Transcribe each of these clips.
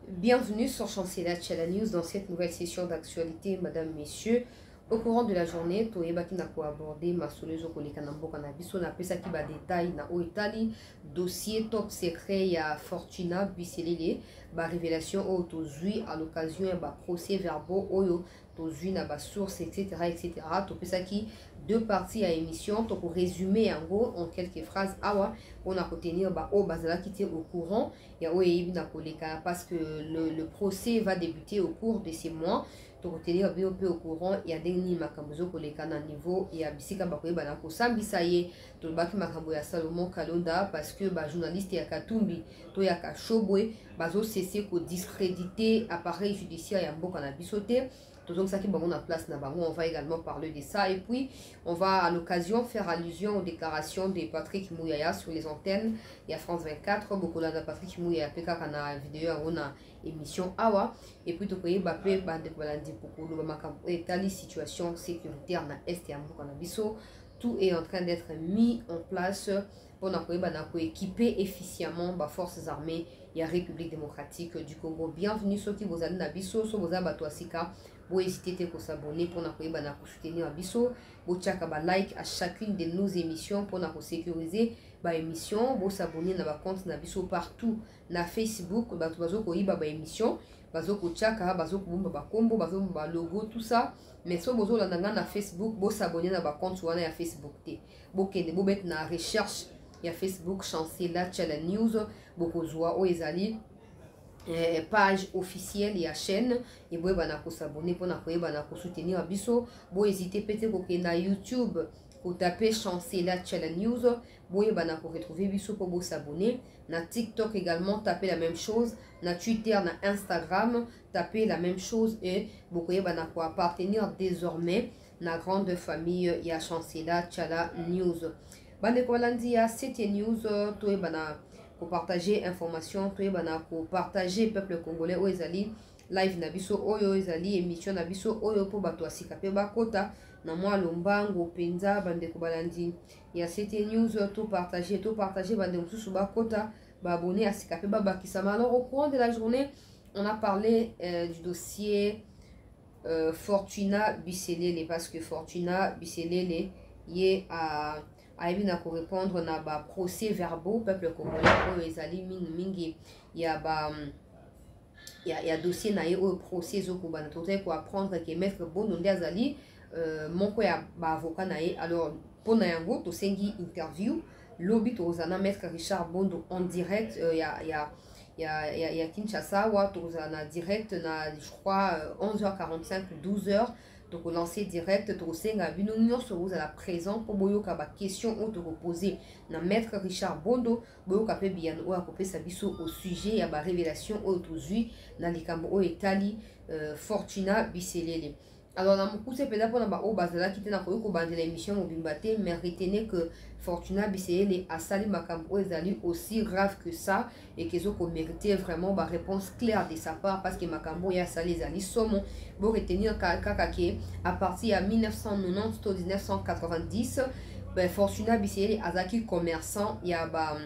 Bienvenue sur Chancela Tchala News dans cette nouvelle session d'actualité, madame, messieurs. Au courant de la journée, Toyeba qui n'a pas abordé Massolezo Kolekanambo Kanabiso n'a pas ça qui va détail na Oitali, dossier top secret ya Fortuna Biselele, ba révélation au tozui à l'occasion ba procès verbaux oyo tozui na ba source etc. To ça qui deux parties à émission to pour résumer en gros en quelques phrases awa on a retenir ba o bazala qui était au courant ya oyebi na koleka parce que le procès va débuter au cours de ces mois. To retenir BOP au courant il y a des makambozo koleka na niveau et abisika bakoyeba na kosambisa ye to baki makambo ya Salomon Kalonda parce que ba journaliste ya Katumbi to ya Kashobwe bazo cesser ko discréditer appareil judiciaire ya mboka na bisote. Donc ça qui est en place on va également parler de ça et puis on va à l'occasion faire allusion aux déclarations de Patrick Mouyaya sur les antennes. Il y a France 24 beaucoup là Patrick Mouyaya peka kana vidéo on a émission awa et puis to koye bape bande balandi pour le makambo étali situation sécuritaire na est ya mboka na biso. Tout est en train d'être mis en place pour équiper efficacement les forces armées et la République démocratique du Congo. Bienvenue ceux qui vous allez na biso, ceux vous avez vous hésitez à s'abonner pour soutenir Abisso, vous like à chacune de nos émissions pour sécuriser les émissions, vous s'abonner à compte Nabiso partout na Facebook, vous émission, vous chaka, vous combo, vous logo tout ça. Mais si vous avez na Facebook, vous s'abonner à compte sur Facebook. Vous mettez na recherche ya Facebook Chancela Tchala News, vous zoa o ezali page officielle et à chaîne et vous pouvez s'abonner pour soutenir Abisso. Vous hésitez peut-être na YouTube pour taper Chancela Tchala News, vous pouvez retrouver Abisso pour vous s'abonner. Na TikTok également tapez la même chose, na Twitter, na Instagram tapez la même chose et vous pouvez appartenir désormais na grande famille ya Chancela Tchala News. Bande Kolandi ya cette news to bana pour partager information pour partager peuple congolais o ezali live na biso oyo ezali émission na biso oyo po bato asika pe bakota na mwa lombango penza bande ko balandi ya cette news to partager bande mususu bakota ba abonner asika pe babakisama. Alors au courant de la journée on a parlé du dossier Fortuna Biselele parce que Fortuna Biselele y a pour répondre na ba procès verbaux peuple congolais ezali mingi il y a dossier na au procès zo ko bana tote ko apprendre que maître Bondo Ndazali mon ko ya ba avocat na alors pour na yango to sengi interview lobby to zana maître Richard Bondo en direct il y a Kinshasa wa to zana direct na je crois 11h45 12h. Donc, lancer direct, tu vous à la présent pour boyoka ba question ou te reposer na maître Richard Bondo, boyoka pe bien ou a sa biso au sujet ya ba révélation au tozui na likambo o etali Fortuna Biselele. Alors, dans mon coup, c'est peut-être pour la bazala qui était dans l'émission au Bimbate, mais retenez que Fortuna Biselele a sali makambo ezali aussi grave que ça et qu'ils ont mérité vraiment une réponse claire de sa part parce que makambo ya sali ezali somo. Vous retenir à partir de 1990 ou 1990, Fortuna Biselele azaki commerçant ya ba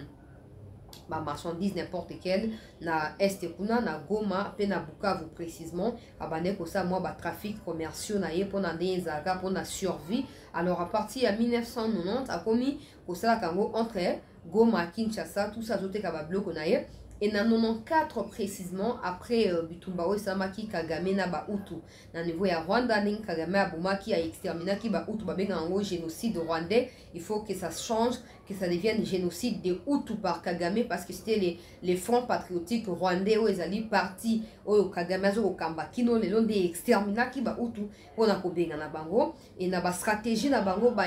marchandise n'importe quelle na este kuna na Goma pe na Bukavu précisément abane ko ça moi ba trafic commerciaux na ye pona ndenzaka pona survie. Alors à partir de 1990 a commis ko ça kango entre Goma Kinshasa tout ça zote ka ba bloc na ye. Et dans 94 précisément, après Bitumba Oesamaki Kagame na ba Hutu, na niveau ya Rwanda ning Kagame abumaki a exterminé ki ba Hutu ba benga ngo génocide rwandais. Il faut que ça change, que ça devienne génocide de Hutu par Kagame parce que c'était les fronts patriotiques rwandais où ils allaient parti au Kagame au Kamba kino le long des exterminé ki ba Hutu pour na ko benga na bango et na ba stratégie na bango ba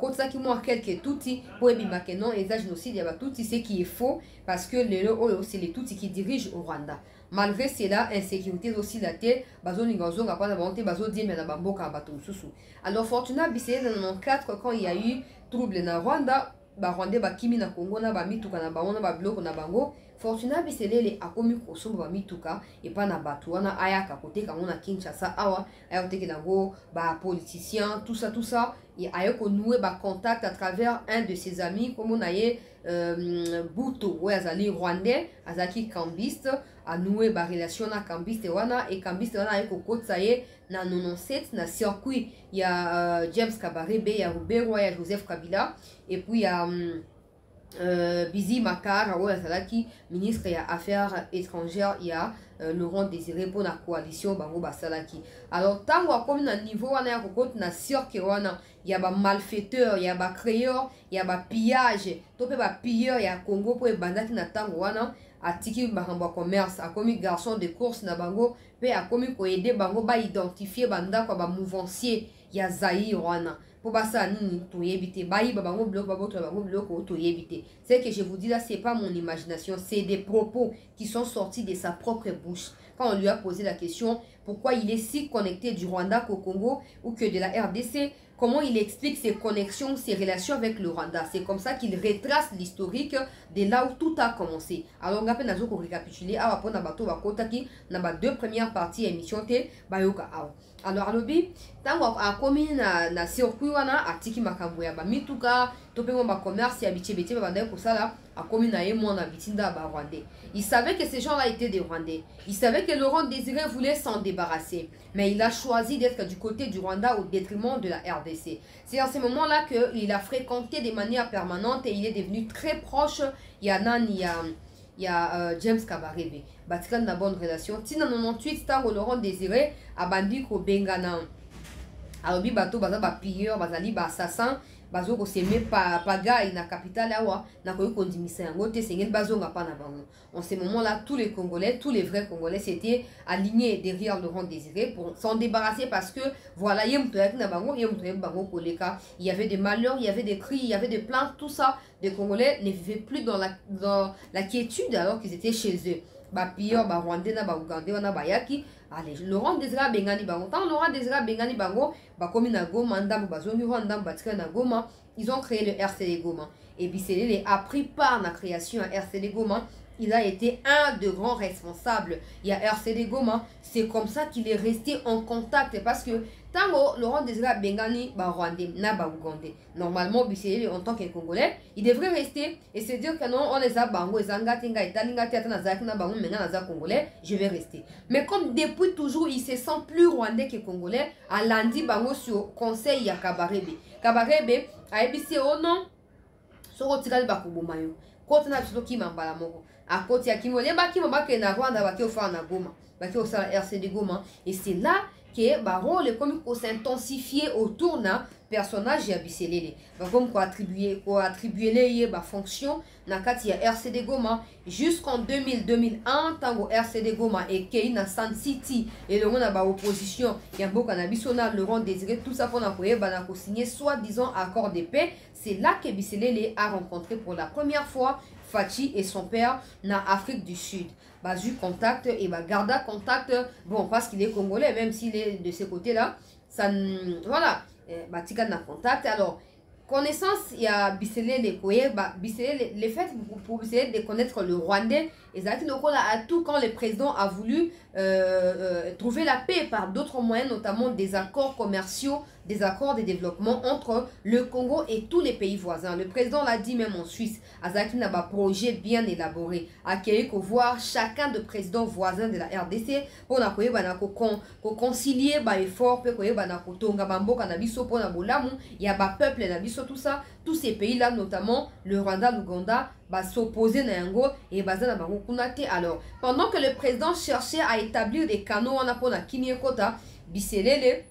kotsa ki mo quelques tuti pour ebima que non et ça génocide ya ba tuti c'est qui est faux parce que c'est les Tutsis qui dirigent au Rwanda. Malgré cela, insécurité aussi la tête, alors Fortuna Biselele dans 94 quand il y a eu trouble na Rwanda, Rwanda ba kimi na Congo na ba mituka na bango na ba bloc na bango, Fortuna Biselele a commis Kosomba Mituka et pas na Batouana Ayaka côté quand on a Kinshasa Awa Ayote Kenango ba politicien tout ça et Ayoko noué ba contact à travers un de ses amis comme on a Bouto ouais azali rwandais azaki cambiste a noué ba relation na cambiste wana et cambiste wana Ayoko kotsaye na 97 na circuit il y a James Kabarebe il y a Roberto il y a Joseph Kabila et puis il y a Bizi Makar, qui ministre des Affaires étrangères, il y a Laurent Désiré pour la coalition Bango Basalaki. Alors, tant qu'on a un niveau, on a un sûr qu'il y a des malfaiteurs, il y a des créateurs, il y a des pillages, il y a des pilleurs, il y a Congo pour les bandits qui n'attendent a tiki bahamba commerce a commis garçon de course na bango pe a commis ko aider bango ba identifier banda ko ba mouvancier ya Zaïre wana pour basa nini to yebite bayi ba bango bloc ba boto bango bloc to yebite. C'est que je vous dis là, c'est pas mon imagination, c'est des propos qui sont sortis de sa propre bouche quand on lui a posé la question pourquoi il est si connecté du Rwanda qu'au Congo ou que de la RDC. Comment il explique ses connexions, ses relations avec le Rwanda. C'est comme ça qu'il retrace l'historique de là où tout a commencé. Alors, on va récapituler. On a deux premières parties émission. Alors, alobi, tango a commis na circuit wana atiki makambo ya ba mituka, topemo ba commerce ya bichebete ba bandai kosala a commis na yemo na bitinda ba rwandais. Il savait que ces gens-là étaient des Rwandais. Il savait que Laurent Désiré voulait s'en débarrasser, mais il a choisi d'être du côté du Rwanda au détriment de la RDC. C'est à ce moment-là qu'il a fréquenté de manière permanente et il est devenu très proche. Il y a Nani, il y a James Kabarebe. Batika na bonne relation. Tina 98 tant Laurent Désiré a bandi ko bengana. Alobi bato baza ba pilleur, bazali ba assassin, bazo ko seme pagai na capitale awa na ko kondimisa yango te sengel bazo nga pa na bango. En ce moment-là, tous les Congolais, tous les vrais Congolais s'étaient alignés derrière Laurent Désiré pour s'en débarrasser parce que voilà, il y avait des malheurs, il y avait des cris, il y avait des plaintes, tout ça. Les Congolais ne vivaient plus dans la quiétude alors qu'ils étaient chez eux. Bapilleur, Rwandais, Ougandais, Bayaki. Allez, Laurent Désiré Bengani Bango. Tant Laurent Désiré Bengani Bango, Bakomi na Goma, Ndam, Bazongi Rwanda, Batika na Goma, ils ont créé le RCD Goma. Et Biselele a pris part à la création à RCD Goma. Il a été un des grands responsables. Il y a RCD Goma. C'est comme ça qu'il est resté en contact. Parce que tant Laurent Désiré Bengani, Rwandais, na Ougandais. Normalement, Biselele, en tant que Congolais, il devrait rester et se dire que non, on les a bango, les angatinga, italinga, na bango, maintenant, les Congolais, je vais rester. Mais comme depuis toujours, il se sent plus Rwandais que Congolais, à lundi, bango sur conseil ya Kabarebe. Kabarebe, a ébissé au nom, sur le tirage bakubumayo. Côté na biso ki mambala moko à côté ya kimole ba kimba ke na Rwanda ba ke ofa na Goma ba ke osala RCD Goma et c'est là que baron le comique s'intensifier autour na personnage ya Biselele ba comme ko attribuer les ba fonction na kati ya RCD Goma jusqu'en 2001 tango RCD Goma et kei na Sun City et le monde ba opposition ya mboka na biso na Laurent Désiré tout ça pour na koyeba na ko signer soi-disant accord de paix. C'est là que Biselele a rencontré pour la première fois Fachi et son père na Afrique du Sud. Basu contact et garda contact, bon, parce qu'il est congolais, même s'il est de ce côté-là, ça, voilà, Batika na contact. Alors, connaissance, il y a Biselele, le fait pour Biselele de connaître le Rwandais, et ça a tout quand le président a voulu trouver la paix par d'autres moyens, notamment des accords commerciaux, des accords de développement entre le Congo et tous les pays voisins. Le président l'a dit même en Suisse, Azaki n'a pas projet bien élaboré, accueillir qu'on voit chacun de présidents voisins de la RDC pour concilier effort, pour il y a peuple tout ça, tous ces pays-là, notamment le Rwanda, l'Ouganda, s'opposer à Yango et baza na kunate. Alors, pendant que le président cherchait à établir des canaux en apona Kiniekota, Biselele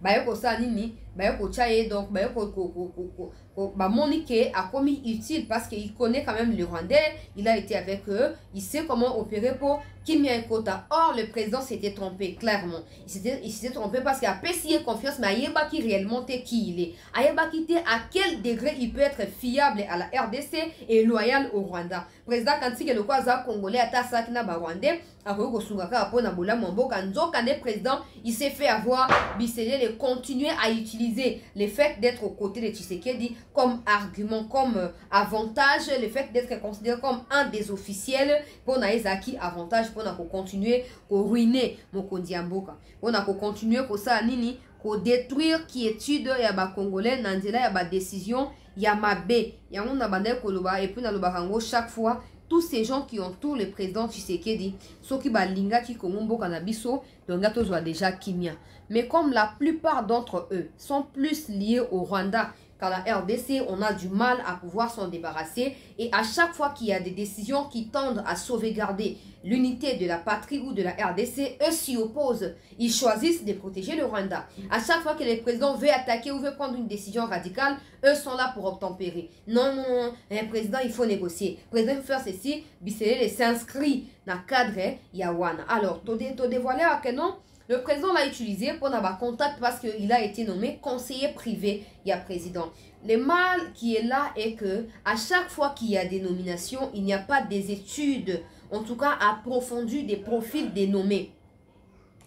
bayoko sa nini bayoko chaye donc bayoko Monique a commis utile parce qu'il connaît quand même le Rwandais, il a été avec eux, il sait comment opérer pour Kimia Kota. Or, le président s'était trompé, clairement. Il s'était trompé parce qu'il a payé confiance, mais Ayeba qui réellement est qui il est. Ayeba qui à quel degré il peut être fiable à la RDC et loyal au Rwanda. Président Kanti le Kwaza Congolais à Tassakina Rwandais, a Sungaka Apona Bola Mambo Kanzo Kane président, il s'est fait avoir Biselele continuer à utiliser utilisé le fait d'être aux côtés de Tshisekedi comme argument, comme avantage, le fait d'être considéré comme un des officiels pour Naezaki avantage pour continuer à ruiner Mokondi Mboka. Pour continuer pour ça nini pour détruire qui étude ya ba congolais nandela ya ba décision ya mabe ya on a bandé koloba et puis na lobarango chaque fois tous ces gens qui entourent le président Tshisekedi, ceux qui balinga qui komombo kanabiso, donc là déjà kimia. Mais comme la plupart d'entre eux sont plus liés au Rwanda qu'à la RDC, on a du mal à pouvoir s'en débarrasser. Et à chaque fois qu'il y a des décisions qui tendent à sauvegarder l'unité de la patrie ou de la RDC, eux s'y opposent. Ils choisissent de protéger le Rwanda. À chaque fois que le président veut attaquer ou veut prendre une décision radicale, eux sont là pour obtempérer. Non, non, non, un président, il faut négocier. Le président, il faut faire ceci. Bisselele s'inscrit dans le cadre Yawana. Alors, tout dévoilé à quel nom? Le président l'a utilisé pour avoir contact parce qu'il a été nommé conseiller privé, il y a président. Le mal qui est là est que à chaque fois qu'il y a des nominations, il n'y a pas des études, en tout cas approfondies des profils des nommés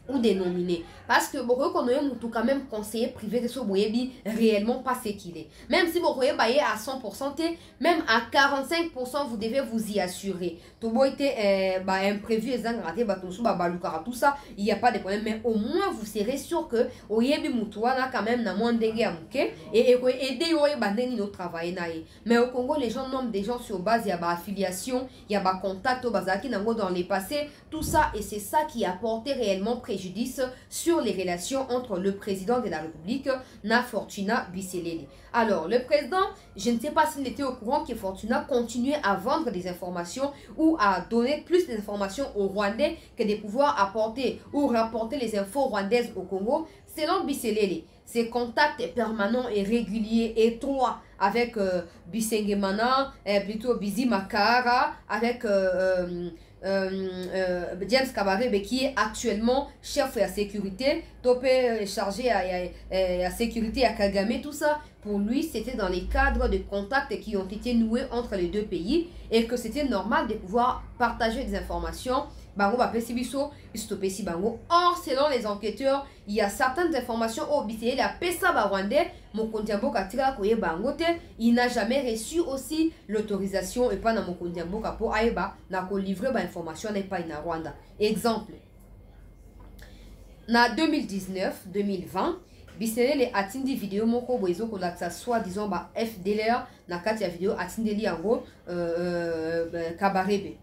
ou des nominés. Parce que vous reconnaissez quand même conseiller privé de ce boyebi réellement pas ce qu'il est. Même si vous voyez à 100%, même à 45%, vous devez vous y assurer. Tout beau était imprévu, tout ça, il n'y a pas de problème. Mais au moins, vous serez sûr que oyebi mutuana quand même na moins dengue à mouke et aider oyebi no travail nae. Mais au Congo, les gens nomment des gens sur base, il y a affiliation, il y a contact au bazaki nango dans les passés, tout ça, et c'est ça qui a apporté réellement préjudice sur les relations entre le président de la République, Na Fortuna Bisselele. Alors, le président, je ne sais pas s'il était au courant que Fortuna continuait à vendre des informations ou à donner plus d'informations aux Rwandais que de pouvoir apporter ou rapporter les infos rwandaises au Congo. Selon Bisselele, ses contacts permanents et réguliers, étroits avec Bisengemana, plutôt Bizi Makara, avec James Kabarebe qui est actuellement chef de la sécurité, topé chargé à la sécurité à Kagame, tout ça, pour lui c'était dans les cadres de contacts qui ont été noués entre les deux pays et que c'était normal de pouvoir partager des informations. Bango ba pesi biso, stopé si bango. Or, selon les enquêteurs, il y a certaines informations au BCL la pesa ba rwandais, Mokondiambo katira koye bangote, il n'a jamais reçu aussi l'autorisation et pas na Mokondiambo pour aeba na ko livrer ba information n'est pas na Rwanda. Exemple. Na 2019-2020, Biselele atindi vidéo moko boizo ko laksa soit disons ba FDLR na kati ya vidéo atindeli yango Kabarebe.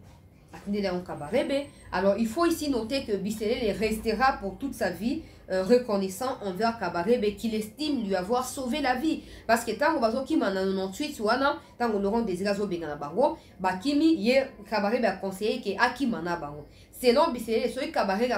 Alors il faut ici noter que Bisselele restera pour toute sa vie reconnaissant envers Kabarebe qu'il estime lui avoir sauvé la vie. Parce que tant que qui m'a 98 wana tant que Laurent Désiré Zobengana bango bakimi ye Kabarebe a conseillé que akimana bango. Selon Bisselele, celui Kabarebe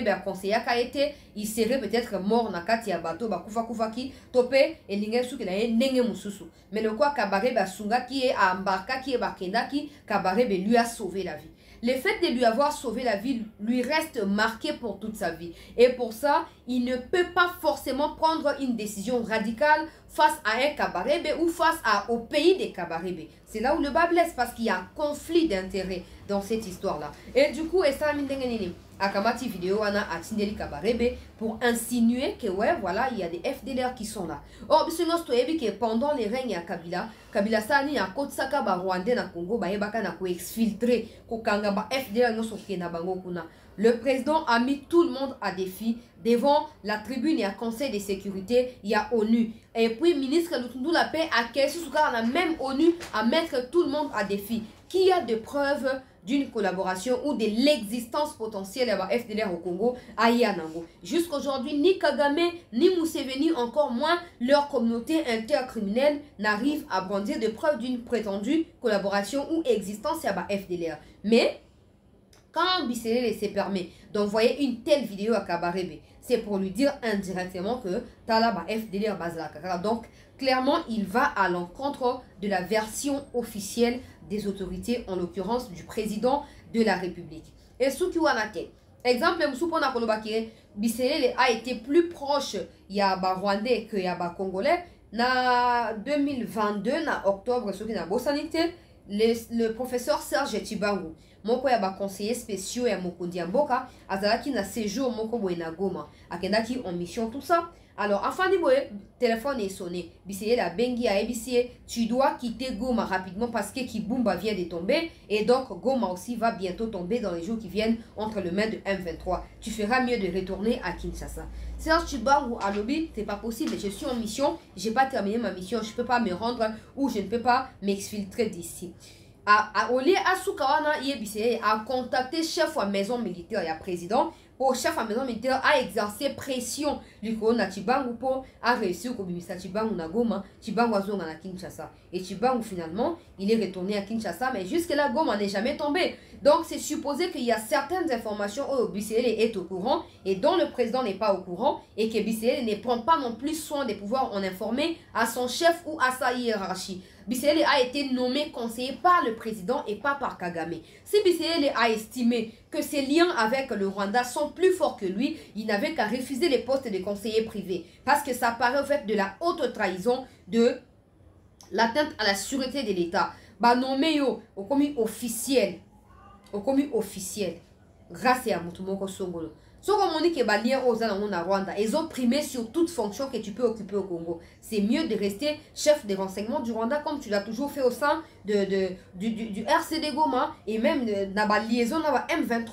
a conseillé qu'a été, il serait peut-être mort na kati ya bateau bakufa kufaki topé et lingesu ki na ye nenge mususu. Mais le quoi Kabarebe a sunga qui est à embarka qui est bakenda qui Kabarebe lui a sauvé la vie. Le fait de lui avoir sauvé la vie lui reste marqué pour toute sa vie. Et pour ça, il ne peut pas forcément prendre une décision radicale face à un Kabarebe ou face au pays des Kabarebe. C'est là où le bas blesse parce qu'il y a un conflit d'intérêts dans cette histoire-là. Et du coup, Akamati vidéo ana atindeli Kabarebe pour insinuer que ouais voilà il y a des FDLR qui sont là. Or bisonos toyebi que pendant les règnes à Kabila sani ya kotsaka ba Rwandais na Congo ba yebaka na ko exfiltrer ko kanga ba FDLR no soke na bango kuna. Le président a mis tout le monde à défi devant la tribune et à conseil de sécurité, il y a ONU. Et puis ministre Lutundu la paix a caissé sous la même ONU à mettre tout le monde à défi. Qui a de preuves d'une collaboration ou de l'existence potentielle de FDLR au Congo à Yanango. Jusqu'aujourd'hui, ni Kagame, ni Museveni, encore moins leur communauté intercriminelle n'arrivent à brandir de preuves d'une prétendue collaboration ou existence à FDLR. Mais quand Bisselele se permet d'envoyer une telle vidéo à Kabarebe, c'est pour lui dire indirectement que Talaba FDLR Bazalaka. Donc, clairement, il va à l'encontre de la version officielle des autorités, en l'occurrence du président de la République. Et ce qui est exemple, Bisselele a été plus proche Yaba Rwandais que Yaba Congolais. Na 2022, na octobre, ce qui n'a pas sanité, le professeur Serge Tibangu, moko ya ba conseiller spéciaux ya Mokondi Mboka, azalaki na séjour moko boye na Goma, akendaki en mission tout ça. Alors, enfin, téléphone est sonné. Bisséé la bengi a ébissé. Tu dois quitter Goma rapidement parce que Kibumba vient de tomber. Et donc, Goma aussi va bientôt tomber dans les jours qui viennent entre le main de M23. Tu feras mieux de retourner à Kinshasa. Serge Chibangu à lobby, c'est pas possible. Je suis en mission. J'ai pas terminé ma mission. Je peux pas me rendre ou je ne peux pas m'exfiltrer d'ici. Olé Asukawana Yebissé a contacté chef à maison militaire et président. Pour chef à maison militaire a exercé pression du corona Chibangu pour a réussi au Kobimisa Chibangu na Goma, Chibangu azonga na Kinshasa. Et Chibangu finalement, il est retourné à Kinshasa, mais jusque là Goma n'est jamais tombé. Donc c'est supposé qu'il y a certaines informations où BCL est au courant et dont le président n'est pas au courant et que BCL ne prend pas non plus soin de pouvoir en informer à son chef ou à sa hiérarchie. BCL a été nommé conseiller par le président et pas par Kagame. Si BCL a estimé que ses liens avec le Rwanda sont plus forts que lui, il n'avait qu'à refuser les postes de conseiller privé. Parce que ça paraît au fait de la haute trahison, de l'atteinte à la sûreté de l'État. Bah nommé au commis officiel. Au commis officiel. Grâce à Moutoumoko Songolo. Ce qu'on dit que les liens aux Rwanda, ils ont primé sur toute fonction que tu peux occuper au Congo. C'est mieux de rester chef des renseignements du Rwanda comme tu l'as toujours fait au sein du RCD Goma et même de la liaison avec M23.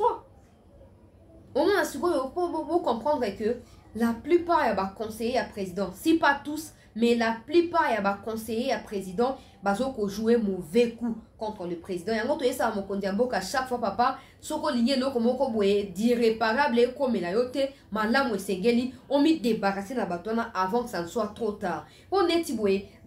On a pour comprendre que la plupart y a conseillers à président, si pas tous, mais la plupart y a conseillers à président, bazoko jouer mauvais coup contre le président. Et en ça mon kondiambo qu'à chaque fois papa, soko ligné loko moko boye d'irréparable comme la yote, malam sengeli, on mit débarrasser la batona avant que ça ne soit trop tard. On est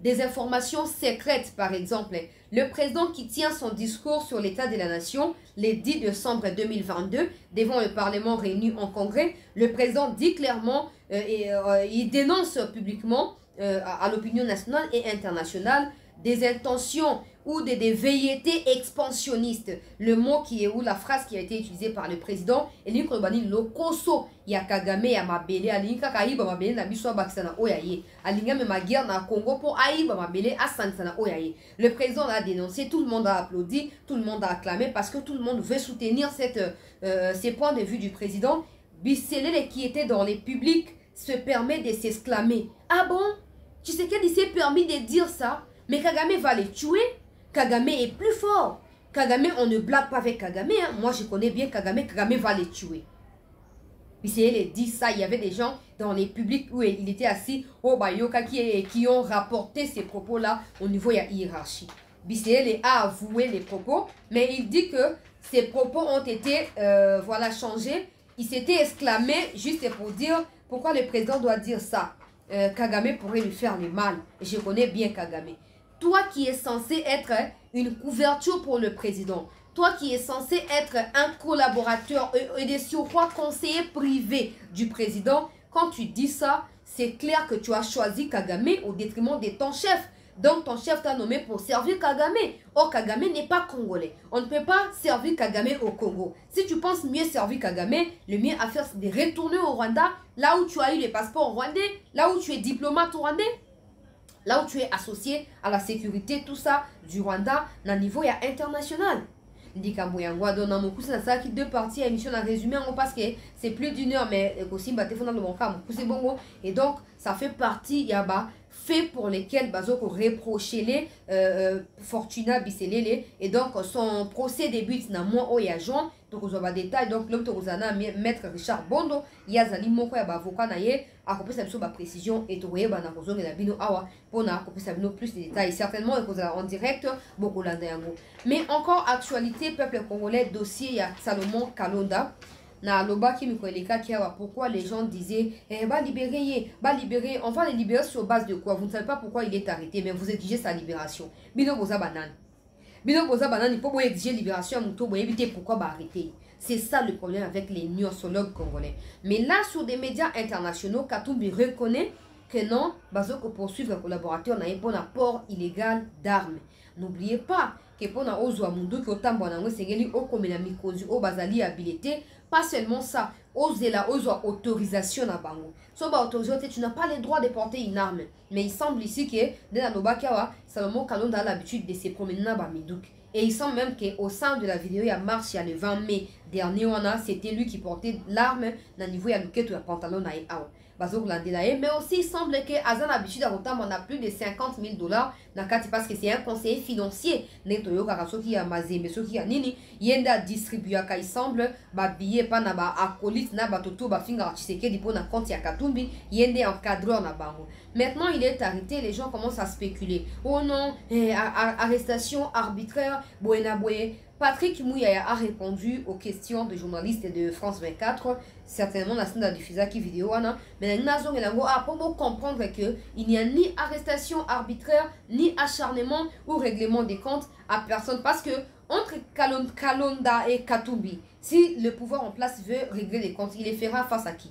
des informations secrètes par exemple. Le président qui tient son discours sur l'état de la nation le 10 décembre 2022 devant le Parlement réuni en congrès, le président dit clairement il dénonce publiquement à l'opinion nationale et internationale des intentions ou des velléités expansionnistes. Le mot qui est ou la phrase qui a été utilisée par le président, et l'Ikrobani lokoso ya Kagame ya mabele alinka kaiba mabele na biso bakisana oyaye alinga me ma guerre na Congo pour aiba mabele asansana oyaye. Le président a dénoncé, tout le monde a applaudi, tout le monde a acclamé parce que tout le monde veut soutenir ces points de vue du président. Bisselele qui était dans les publics se permet de s'exclamer. Ah bon? Tu sais qu'il s'est permis de dire ça? Mais Kagame va les tuer. Kagame est plus fort. Kagame, on ne blague pas avec Kagame. Hein. Moi, je connais bien Kagame. Kagame va les tuer. Puis il dit ça. Il y avait des gens dans les publics où il était assis au Bayoka qui ont rapporté ces propos-là au niveau de la hiérarchie. Bisséel a avoué les propos, mais il dit que ces propos ont été voilà, changés. Il s'était exclamé juste pour dire pourquoi le président doit dire ça. Kagame pourrait lui faire le mal. Je connais bien Kagame. Toi qui es censé être une couverture pour le président, toi qui es censé être un collaborateur et des surcroît conseiller privé du président, quand tu dis ça, c'est clair que tu as choisi Kagame au détriment de ton chef. Donc ton chef t'a nommé pour servir Kagame. Or Kagame n'est pas congolais. On ne peut pas servir Kagame au Congo. Si tu penses mieux servir Kagame, le mieux à faire c'est de retourner au Rwanda, là où tu as eu les passeports rwandais, là où tu es diplomate rwandais, là où tu es associé à la sécurité, tout ça, du Rwanda, à niveau international. Deux parties à émission à résumer parce que c'est plus d'une heure, mais aussi et donc ça fait partie yaba fait pour lesquels Bazoko reproché les Fortuna Bisselele et donc son procès débute dans mois au juin. Donc on va détail donc l'homme tozana maître Richard Bondo yazali moko ya avocat naie a coupé sa précision et toye bana kozonga na bino awa pona couper sa plus de détails certainement en direct beaucoup yango. Mais encore actualité peuple congolais dossier ya Salomon Kalonda na loba ki mikoleka ki awa pourquoi les gens disaient libérer on va les libérer sur base de quoi? Vous ne savez pas pourquoi il est arrêté mais vous exigez sa libération. Bino boza banane. Bino boza banane, il faut exiger libération à Mouto pour éviter pourquoi arrêter. C'est ça le problème avec les nuancologues congolais. Mais là, sur des médias internationaux, Katumbi reconnaît que non, Bazoko poursuivre un collaborateur n'a pas un apport illégal d'armes. N'oubliez pas que pour na ozwa mundu ki otambo na ngosengeli okomela mikozi o bazali habilité, pas seulement ça, ozela ozwa autorisation na bango. So ba autorisation, tu n'as pas le droit de porter une arme. Mais il semble ici que dans la Nobakawa, Salomon Kalonda a l'habitude de se promener dans Bamiduk. Et il semble même qu'au sein de la vidéo, il y a marche, il y a le 20 mai dernier, c'était lui qui portait l'arme dans le niveau, il y a le pantalon. mais aussi il semble que Azan habitude à on a plus de 50 000 dollars parce que c'est un conseiller financier netoyo karaso qui a mazembe so qui a nini yenda distribuer il semble ba billet pas na ba acolyte na ba toto ba finga Tshisekedi pour na compte ya Katumbi yende encadreur na bango. Maintenant il est arrêté, les gens commencent à spéculer. Oh non, arrestation arbitraire, Boena Boye. Patrick Mouyaya a répondu aux questions de journalistes de France 24, certainement la scène de diffuser qui vidéo, mais Nazo Melango a pour comprendre que il n'y a ni arrestation arbitraire, ni acharnement ou règlement des comptes à personne, parce que entre Kalonda et Katumbi, si le pouvoir en place veut régler les comptes, il les fera face à qui?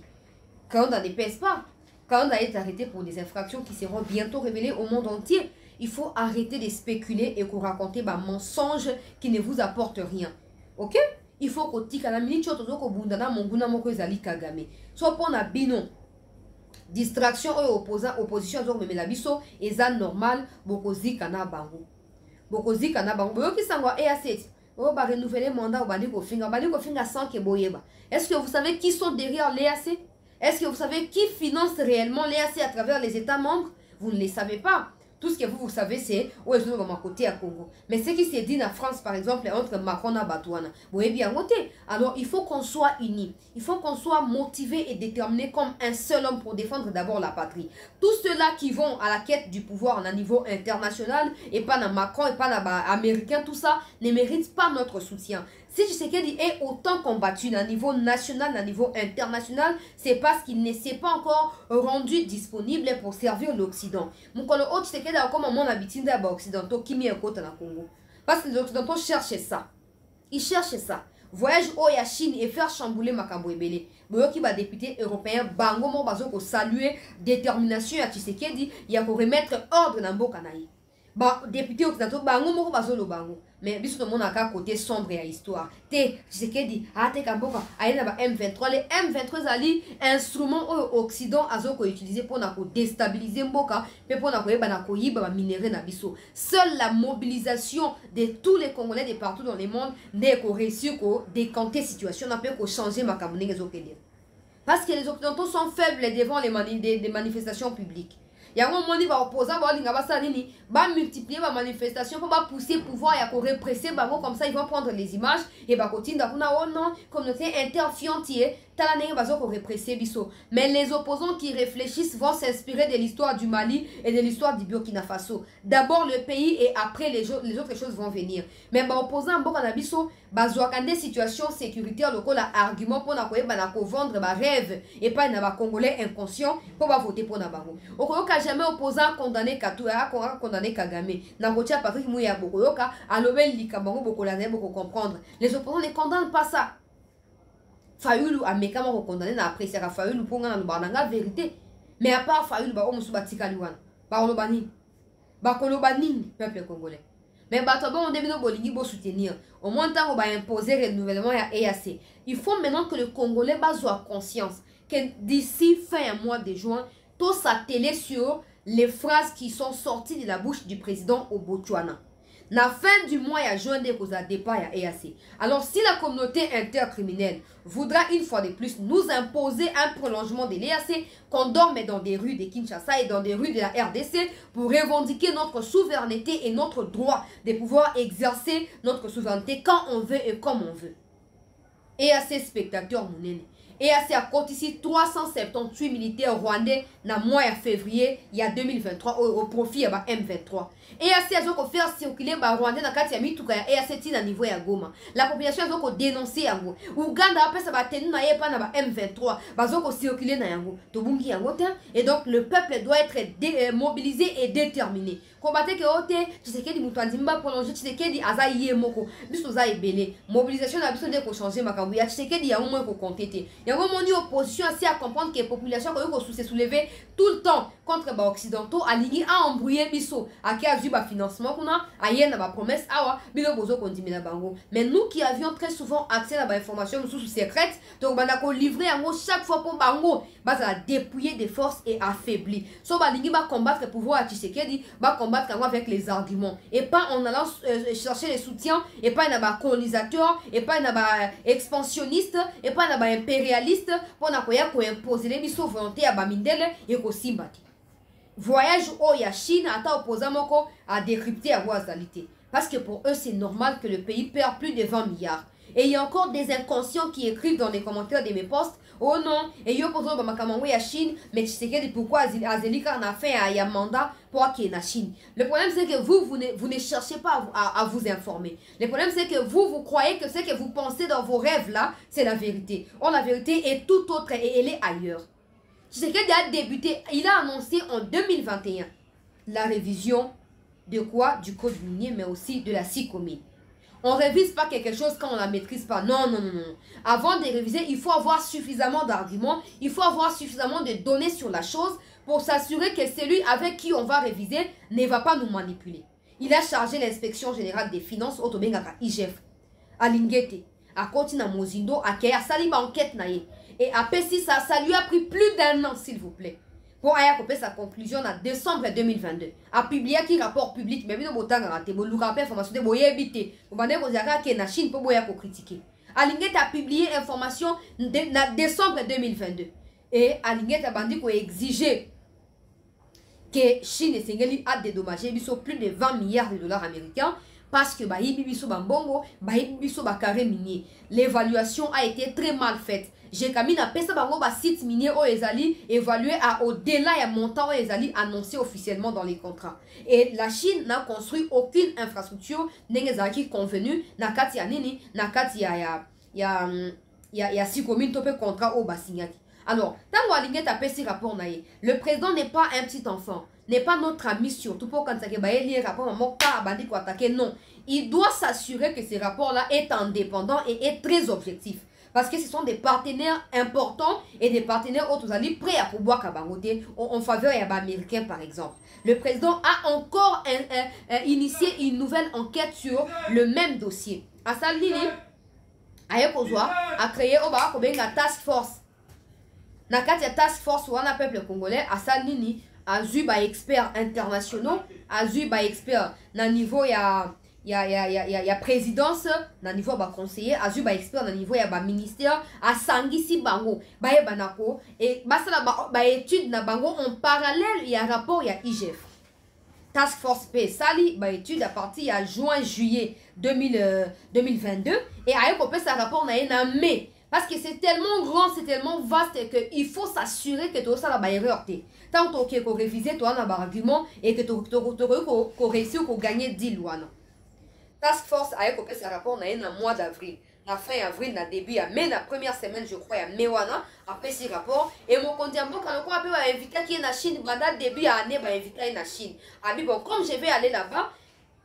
Kalonda ne pèse pas. Kalonda est arrêté pour des infractions qui seront bientôt révélées au monde entier. Il faut arrêter de spéculer et qu'on raconte des mensonges qui ne vous apportent rien. Ok? Il faut qu'on tique à la minute, soit pour na bino. Distraction et opposition, mais la biso, et ça normal, bokozi kana bango. Bokozi kana bango. Boyo qui s'envoie et à 7. Oh, bah renouveler mandat au Baniko Finga sans que boyeba. Est-ce que vous savez qui sont derrière l'EAC? Est-ce que vous savez qui finance réellement l'EAC à travers les États membres? Vous ne les savez pas. Tout ce que vous savez, c'est où est-ce que vous côté à Congo. Mais ce qui s'est dit en France, par exemple, entre Macron et Batouana, vous voyez bien côté. Alors, il faut qu'on soit unis. Il faut qu'on soit motivé et déterminé comme un seul homme pour défendre d'abord la patrie. Tous ceux-là qui vont à la quête du pouvoir à un niveau international, et pas dans Macron, et pas dans américain, tout ça, ne méritent pas notre soutien. Si Tshisekedi est autant combattu à niveau national, à niveau international, c'est parce qu'il ne s'est pas encore rendu disponible pour servir l'Occident. Mukolo o Tshisekedi a comme mon habitude d'abord occidentaux qui met côté na Congo. Parce que les Occidentaux cherchent ça. Ils cherchent ça. Voyage au ya Chine et faire chambouler Makambo Ebele. Boyoki ba député européen bango mo bazo ko saluer détermination ya Tshisekedi ya ko remettre ordre na mboka na ye. Ba député occidentaux bango mo bazo lo bango. Mais biso tout le monde a un côté sombre à l'histoire. Te Tshisekedi a te kamboka aïna ba M23 les M23 ali instrument au Occident azoko utilisé pour na déstabiliser mboka mais pour na ko yeba na ko yiba ba minerai na biso. Seule la mobilisation de tous les Congolais de partout dans le monde n'est ko réussir ko décanter situation n'a pas ko changer makambo ngezo kede. Parce que les Occidentaux sont faibles devant les manifestations publiques. Il y a un moment où les opposants vont multiplier les manifestations pour pousser le pouvoir et répresser comme ça ils vont prendre les images et continuer oh non communauté interfiantier mais les opposants qui réfléchissent vont s'inspirer de l'histoire du Mali et de l'histoire du Burkina Faso. D'abord le pays et après les autres choses vont venir. Mais les opposants des situations sécuritaires locales argument pour vendre rêve et pas les Congolais inconscients pour voter pour Nabarro. Jamais opposant condamné condamné Kagame. Nagotia Patrick Mouya Bokoyoka a levé l'Ikabango Bokolane Boko comprendre. Les opposants ne condamnent pas ça. Fayoulou a mécamment condamné na apprécié à Fayoulou pour nga la vérité. Mais à part Fayoulou ba omusu batika liwan. Ba olobani. Ba kolobani peuple congolais. Mais bato bon on devine bolingi bo soutenir. Au moins tant on va imposer renouvellement à EAC. Il faut maintenant que le Congolais soit conscience que d'ici fin mois de juin tout s'atteler sur les phrases qui sont sorties de la bouche du président au Botswana. La fin du mois, il y a juin des causes à départ à EAC. Alors, si la communauté intercriminelle voudra une fois de plus nous imposer un prolongement de l'EAC, qu'on dorme dans des rues de Kinshasa et dans des rues de la RDC pour revendiquer notre souveraineté et notre droit de pouvoir exercer notre souveraineté quand on veut et comme on veut. EAC spectateurs, mon aîné. EAC a compté ici 378 militaires rwandais dans le mois de février il y a 2023 au profit de M23. EAC a fait circuler les Rwandais dans le mituka ya EAC na niveau ya Goma. La population a dénoncé yango. Uganda a ça va tenir na yepa na M23. Bazoko circuler na yango. Tobungi yango te et donc le peuple doit être mobilisé et déterminé. Combattre que ote Tshisekedi mutandimba prolonger Tshisekedi azaye moko. Biso za ebele. Mobilisation na biso de ko changer makambu ya Tshisekedi ya au moins ko compter. Il y a un moment opposition aussi à comprendre que la population se soulever tout le temps contre les Occidentaux, à l'Igui à embrouiller biso, à qui a vu le financement qu'on a, à y a une promesse, à bilo bozo continue la bango. Mais nous qui avions très souvent accès à l'information sous secrète, donc on a livré à nous chaque fois pour bango, bah ça a dépouillé des forces et affaibli. So bah l'Igui va combattre le pouvoir à Tshisekedi, va combattre avec les arguments et pas en allant chercher les soutiens et pas un colonisateur et pas un expansionniste et pas un impérialiste. impérialiste pour imposer les missions volonté à Bamindele et au Simbati. Voyage au Chine à opposant à décrypter à Wazalité. Parce que pour eux, c'est normal que le pays perd plus de 20 milliards. Et il y a encore des inconscients qui écrivent dans les commentaires de mes posts, oh non, et yo posons dans ma caméra à Chine, mais tu sais pourquoi Azelika en a fait un mandat pour qu'il y ait en Chine. Le problème c'est que vous ne cherchez pas à vous informer. Le problème c'est que vous croyez que ce que vous pensez dans vos rêves là, c'est la vérité. Or la vérité est tout autre et elle est ailleurs. Tshisekedi a débuté, il a annoncé en 2021 la révision de quoi? Du code minier, mais aussi de la SICOMIN. On ne révise pas quelque chose quand on ne la maîtrise pas. Non, non, non, non. Avant de réviser, il faut avoir suffisamment d'arguments, il faut avoir suffisamment de données sur la chose pour s'assurer que celui avec qui on va réviser ne va pas nous manipuler. Il a chargé l'inspection générale des finances, Otobengaka IGF, à Lingete, à Kontina Mozindo, à Kaya, Saliba enquête naïe. Et à Pessi, ça lui a pris plus d'1 an, s'il vous plaît. Pour aller couper sa conclusion en décembre 2022. A publié un rapport public, mais nous avons raté. Nous avons information de éviter. Nous avons dit que la Chine peut critiquer. Alinguet a publié information en décembre 2022. Et Alinguet a exigé que Chine et Sénégal a dédommagé plus de 20 milliards de dollars américains. Parce que l'évaluation a été très mal faite. J'ai kamine à pesa bango ba site minier au ezali évalué à au-delà et montant au ezali annoncé officiellement dans les contrats. Et la Chine n'a construit aucune infrastructure n'engezaki convenue na kati ya nini na kati ya SICOMIN topé contrat au basignaki. Alors, tant que l'ingé tapé ce rapport naïe, le président n'est pas un petit enfant, n'est pas notre ami surtout pour quand ça que baé lire rapport maman pas bandi ko attaquer non. Il doit s'assurer que ce rapport-là est indépendant et est très objectif. Parce que ce sont des partenaires importants et des partenaires autres alliés prêts à pouvoir kabangoter en faveur des Américains par exemple. Le président a encore initié une nouvelle enquête sur le même dossier. À Salini, a créé une task force. Dans la task force ou un peuple congolais, à Salini, a eu des experts internationaux, a eu des experts dans le niveau il y a présidence na niveau ba conseiller azu ba expert na niveau ya ba ministère a sangisi bango ba banako et basala ba étude na bango en parallèle il y a rapport il y a IGF task force P sali ba étude à partir ya juin juillet 2022 et a copé sa rapport na mai parce que c'est tellement grand, c'est tellement vaste qu'il faut s'assurer que tout ça va erreur. Tant que tu réviser toi na argument et que tu réussis à gagner 10 lois. Task Force a copié ce rapport dans le mois d'avril. La fin avril, la début, mais la première semaine, je crois, il y a Mewana, après ce rapport. Et mon condiambo, quand on a invité qui est en Chine, pendant début à l'année, invité en Chine. Bon, comme je vais aller là-bas,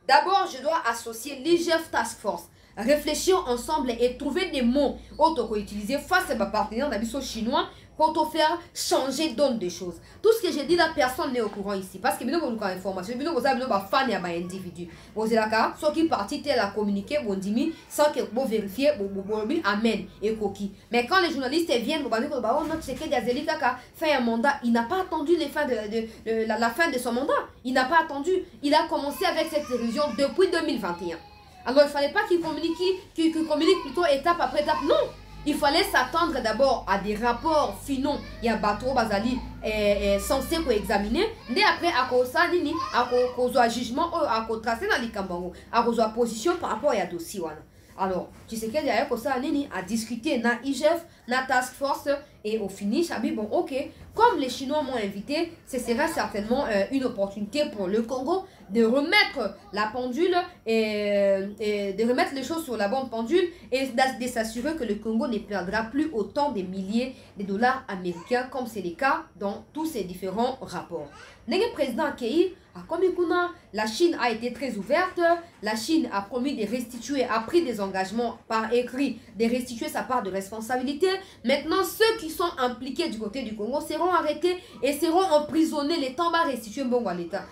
d'abord, je dois associer l'IGF Task Force. Réfléchir ensemble et trouver des mots auto utiliser face à ma partenaire d'habitude chinois pour te faire changer donne des choses. Tout ce que j'ai dit là, personne n'est au courant ici. Parce que nous avons une information, nous avons des fans et des individus. Vous avez là, ceux qui partent tel à communiquer, vous dites, sans que vous vérifiez, vous amen et coquille. Mais quand les journalistes viennent, vous allez dire, oh non, c'est que Azelika fait un mandat. Il n'a pas attendu la fin de son mandat. Il n'a pas attendu. Il a commencé avec cette révision depuis 2021. Alors, il ne fallait pas qu'il communique plutôt étape après étape. Non, il fallait s'attendre d'abord à des rapports finaux. Il y a Bateau Bazali censé examiner. Mais après, à cause de jugement, à cause de tracer dans les cambango, à cause de position par rapport à dossier. Alors, tu sais qu'il y a à discuter dans IGF, dans Task Force, et au finish, bon, ok, comme les Chinois m'ont invité, ce sera certainement une opportunité pour le Congo de remettre la pendule et de remettre les choses sur la bonne pendule et de s'assurer que le Congo ne perdra plus autant de milliers de dollars américains comme c'est le cas dans tous ces différents rapports. Le président accueilli a commis la Chine a été très ouverte, la Chine a promis de restituer, a pris des engagements par écrit, de restituer sa part de responsabilité. Maintenant, ceux qui sont impliqués du côté du Congo seront arrêtés et seront emprisonnés. Les temps va restituer bon à l'État.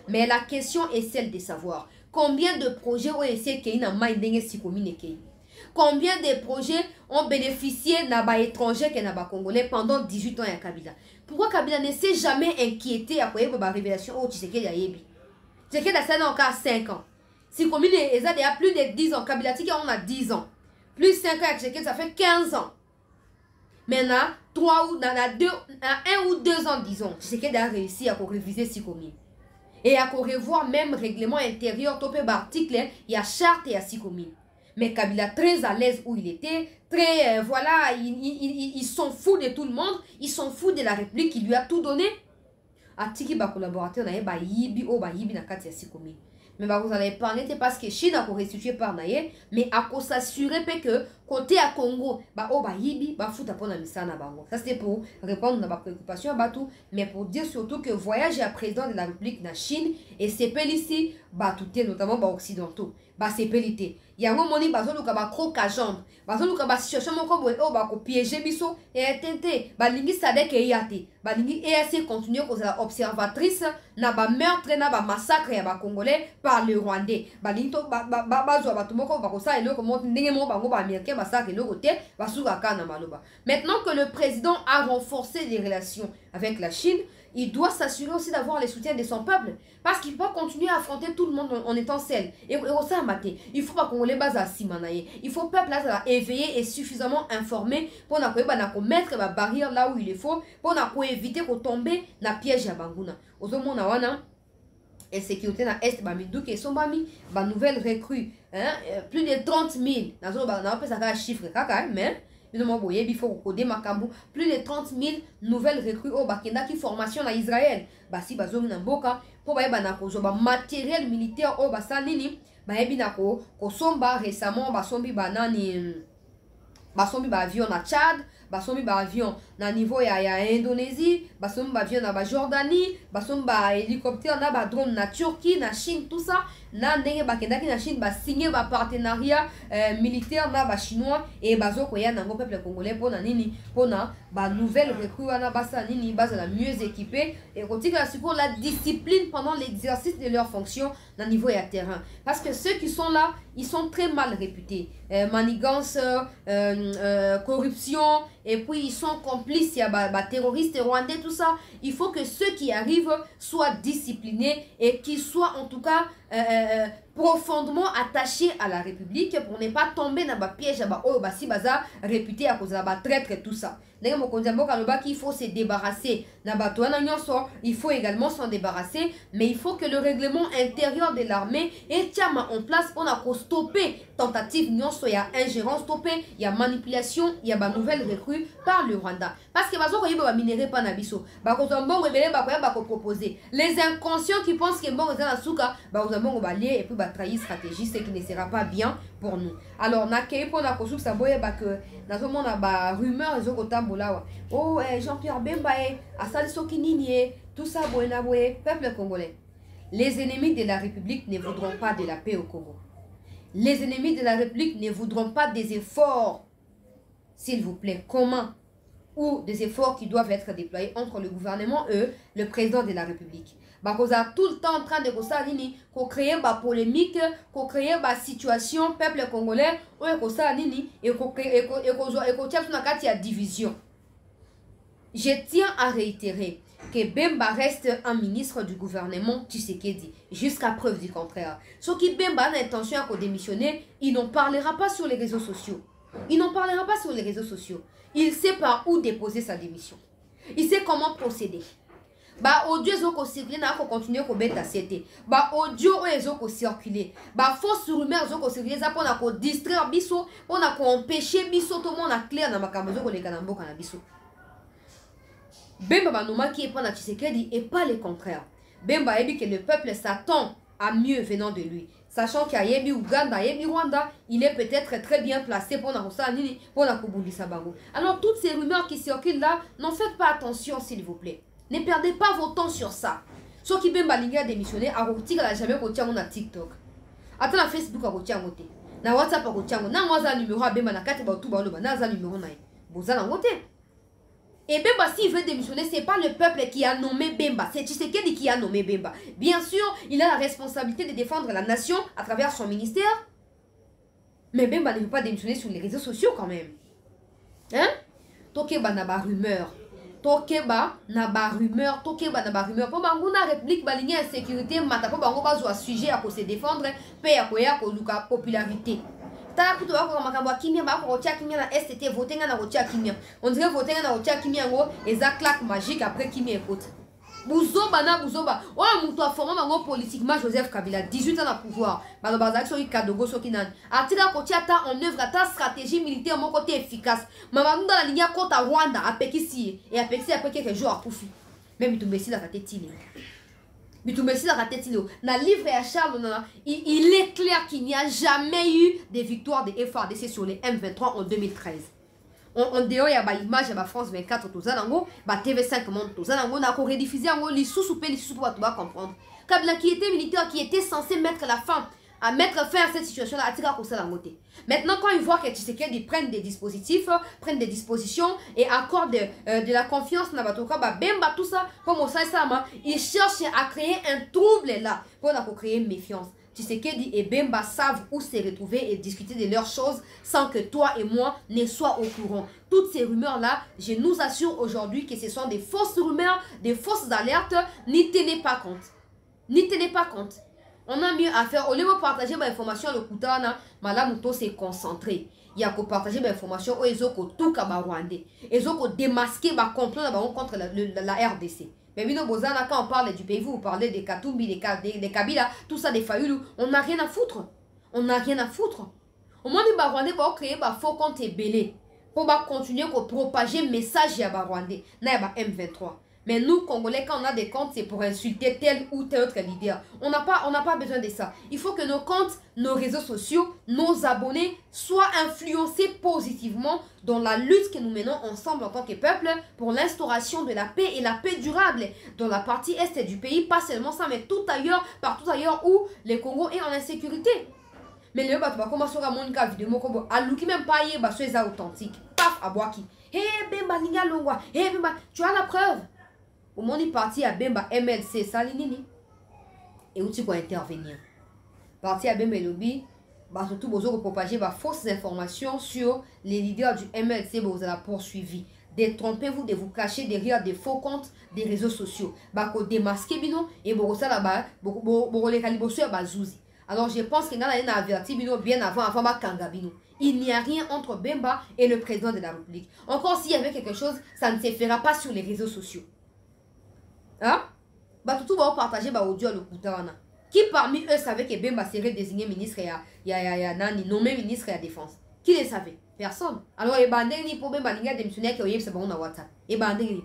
Mais la question est celle de savoir combien de projets ont essayé qu'il y a combien de projets ont bénéficié d'un étranger qui n'a pas congolais pendant 18 ans à Kabila. Pourquoi Kabila ne s'est jamais inquiété à quoi la révélation au Tshisekedi à Yebi? Tshisekedi a encore 5 ans. Sikomi il y a plus de 10 ans. Kabila Tiki on a 10 ans. Plus 5 ans avec Tshisekedi, ça fait 15 ans. Maintenant, 1 ou 2 ans, disons, Tshisekedi a réussi à réviser Sikomi. Et à revoir même règlement intérieur, topé article, il y a charte et il y a Sikomi. Mais Kabila très à l'aise où il était, très, voilà, ils s'en foutent de tout le monde, ils s'en foutent de la République qui lui a tout donné. Atiki ba collaborateur na ba yibi o ba yibi na kati ya Sikomi. Mais bah vous allez parler parce que Chine a restitué par naye, mais à s'assurer que côté à Congo, bah oh bah yibi bah fout à pona misana bango. Ça c'était pour répondre à ma préoccupation à tout, mais pour dire surtout que voyage à président de la République na Chine et c'est pel ici bah tout est notamment bah occidentaux. Bah c'est pelité. Il y a un moment où bazo luka ba croc à jambe. Bazo luka ba situation moko boy oh bah ko piéger biso et tenter. Bah lingi sadek e yate. Bah lingi EAC continue comme la observatrice na ba meurtre na ba massacre ya ba congolais par le Rwandais. Bah lingi to ba zo ba tumoko ba ko sa elo ko monte ndenge mo bango ba américain ba sa ke lo côté ba suka kana maloba. Maintenant que le président a renforcé les relations avec la Chine, il doit s'assurer aussi d'avoir les soutiens de son peuple. Parce qu'il ne peut pas continuer à affronter tout le monde en étant seul. Et ça a maté. Il faut pas qu'on les base à Simanaye. Il faut que le peuple là éveillé et suffisamment informé pour mettre la barrière là où il est faut. Pour éviter qu'on tombe dans le piège à Banguna. Ozomona wana. Et sécurité dans l'Est, qui sont ba nouvelle recrue. Plus de 30 000. On appelle ça un chiffre, mais il faut coder Makambu. Plus de 30 000 nouvelles recrues au Bakenda qui formation en Israël. Si bazo minamboka pour ba matériel militaire au basanini ba ebinako ko somba récemment basombi banani basombi ba avion na Tchad, basombi ba avion na niveau ya Indonésie, basombi ba avion na ba Jordanie, basombi ba hélicoptère na ba drone na Turquie, na Chine, tout ça. Na ndenge bakendaki na Chine ba signé ba partenariat militaire na ba chinois et bazo koya nango peuple congolais pona nini pona ba nouvelle recrue wana basa nini base la mieux équipée et kotika la secours la discipline pendant l'exercice de leurs fonctions na niveau ya terrain parce que ceux qui sont là ils sont très mal réputés manigance corruption et puis ils sont complices il y a ba terroristes rwandais tout ça. Il faut que ceux qui arrivent soient disciplinés et qu'ils soient en tout cas profondément attachés à la République pour ne pas tomber dans le piège si baza réputé à cause de la traître et tout ça. Il faut se débarrasser. Il faut également s'en débarrasser, mais il faut que le règlement intérieur de l'armée est en place pour stopper tentative, il y a ingérence, stopper, il y a manipulation, il y a une nouvelle recrue par le Rwanda. Parce que les inconscients qui pensent que bon et puis trahir stratégie, ce qui ne sera pas bien pour nous. Alors, na pour la construction, ça boye que dans monde a rumeur les autres oh Jean-Pierre Bemba Assal Sokinini tout ça boyna boye peuple congolais. Les ennemis de la République ne voudront pas de la paix au Congo. Les ennemis de la République ne voudront pas des efforts, s'il vous plaît, communs ou des efforts qui doivent être déployés entre le gouvernement et le président de la République. Parce a tout le temps en train de créer des polémiques, créer des situations, peuple congolais, et division. Je tiens à réitérer que Bemba reste un ministre du gouvernement Tshisekedi, jusqu'à preuve du contraire. Ceux qui Bemba a l'intention de démissionner, il n'en parlera pas sur les réseaux sociaux. Il n'en parlera pas sur les réseaux sociaux. Il sait par où déposer sa démission. Il sait comment procéder. Audio ezoko circuler na ko continuer ko beta cité. Audio ezoko circuler. Fausse rumeur ezoko circuler za pona ko distraire biso, pona ko empêcher biso tout le monde a clair na makambo ezoko leka na mboka na biso. Bemba banoma qui est prendre Tshisekedi et pas le contraire. Bemba ebi que le peuple s'attend à mieux venant de lui. Sachant qu'il y a Yebi Uganda, Yebi Rwanda, il est peut-être très bien placé pour la Kubundisa Bango. Alors toutes ces rumeurs qui circulent là, n'en faites pas attention s'il vous plaît. Ne perdez pas vos temps sur ça. Ceux qui Bemba Lingi a démissionné, à Rotika n'a jamais coté na TikTok. Attends la Facebook à coté ngote. Na WhatsApp à coté ngote. Na mwaza numéro à Bemba na kate ba tout ba lo ba na za numéro na. Boza na ngote. Et Bemba, s'il veut démissionner, ce n'est pas le peuple qui a nommé Bemba, c'est Tshisekedi qui a nommé Bemba. Bien sûr, il a la responsabilité de défendre la nation à travers son ministère. Mais Bemba ne veut pas démissionner sur les réseaux sociaux quand même. Hein? Toke banaba rumeur. tokeba na ba rumeur, tokeba na ba rumeur. Pour bango na réplique ba ligne insécurité mata pour bango ba zo sujet à se défendre, pe ya ko luka popularité. Ta kuto ba ko makambo kimia ba ko tia kimia na STT voter na ko tia kimia. On dirait voter na ko tia kimia ngo eza claque magique après kimia écoute. Buzoba na buzoba. Oh muto a formé bango politiquement Joseph Kabila 18 ans à pouvoir. Ba bazak so ikadogo so kinan. Atira ko tia ta en œuvre ta stratégie militaire mon côté efficace. Mama dans la ligne contre Rwanda à Pekisi et à Pekisi après quelques jours à Poufi. Même tu messi la tête Bitumesi la tête na livre à Charles il est clair qu'il n'y a jamais eu de victoire de FARDC sur les M23 en 2013. On dehors il y a ba image ya ba France 24 tout ça nango ba TV5 monde tout ça nango na ko rediffuser ngo li sous pour toi comprendre. Kabila qui était militaire qui était censé mettre fin à cette situation là atira ko ça la moté. Maintenant quand ils voient que Tshisekedi prennent des dispositifs, prennent des dispositions et accordent de la confiance na batoka ba bemba tout ça comme ça ils cherchent à créer un trouble là pour créer méfiance. Tshisekedi et Bemba savent où se retrouver et discuter de leurs choses sans que toi et moi ne soient au courant. Toutes ces rumeurs-là, je nous assure aujourd'hui que ce sont des fausses rumeurs, des fausses alertes. N'y tenez pas compte. N'y tenez pas compte. On a mieux à faire. Au lieu de partager l'information, le Koutana, Madame Mouto s'est concentré. Il y a qu'à partager l'information où ils ont tout Rwandais. Ils ont démasqué le complot contre la RDC. Mais oui, quand on parle du pays, vous parlez des Katumbi, des Kabila, tout ça, des Fayoulou, on n'a rien à foutre. On n'a rien à foutre. Au moins, les Rwandais vont créer un faux compte et belé pour continuer à propager le message à Rwandais. Na M23. Mais nous, Congolais, quand on a des comptes, c'est pour insulter tel ou tel autre leader. On n'a pas besoin de ça. Il faut que nos comptes, nos réseaux sociaux, nos abonnés soient influencés positivement dans la lutte que nous menons ensemble en tant que peuple pour l'instauration de la paix et la paix durable dans la partie est du pays. Pas seulement ça, mais tout ailleurs, partout ailleurs où le Congo est en insécurité. Mais le bateau va commencer à mon cas vidéo, à l'ouki même pas y est authentique. Paf, à Boaki. Hé, Bemba, Ninga Longwa. Hé, Bemba, tu as la preuve. Au monde est parti à Bemba MLC, ça l'inini. Et où tu peux intervenir. Parti à Bemba Lobby, bah surtout vous avez propagé bah fausses informations sur les leaders du MLC, bah vous avez poursuivi. Détrompez-vous de vous cacher derrière des faux comptes des réseaux sociaux. Bah ko démasquer bino et vous ça là-bas, vous les calibosser bah zouzi. Alors je pense qu'il y a un averti bino bien avant bah kanga bino. Il n'y a rien entre Bemba et le président de la République. Encore s'il y avait quelque chose, ça ne se fera pas sur les réseaux sociaux. Hein? Bah tout va partager bah audio le Koutana. Qui parmi eux savait que Bemba serait désigné ministre et nani nommé ministre et à défense? Qui le savait? Personne. Alors et bandeni pour Bemba ninga démissionnaire qui oyeb c'est bon na WhatsApp. Et bandeni.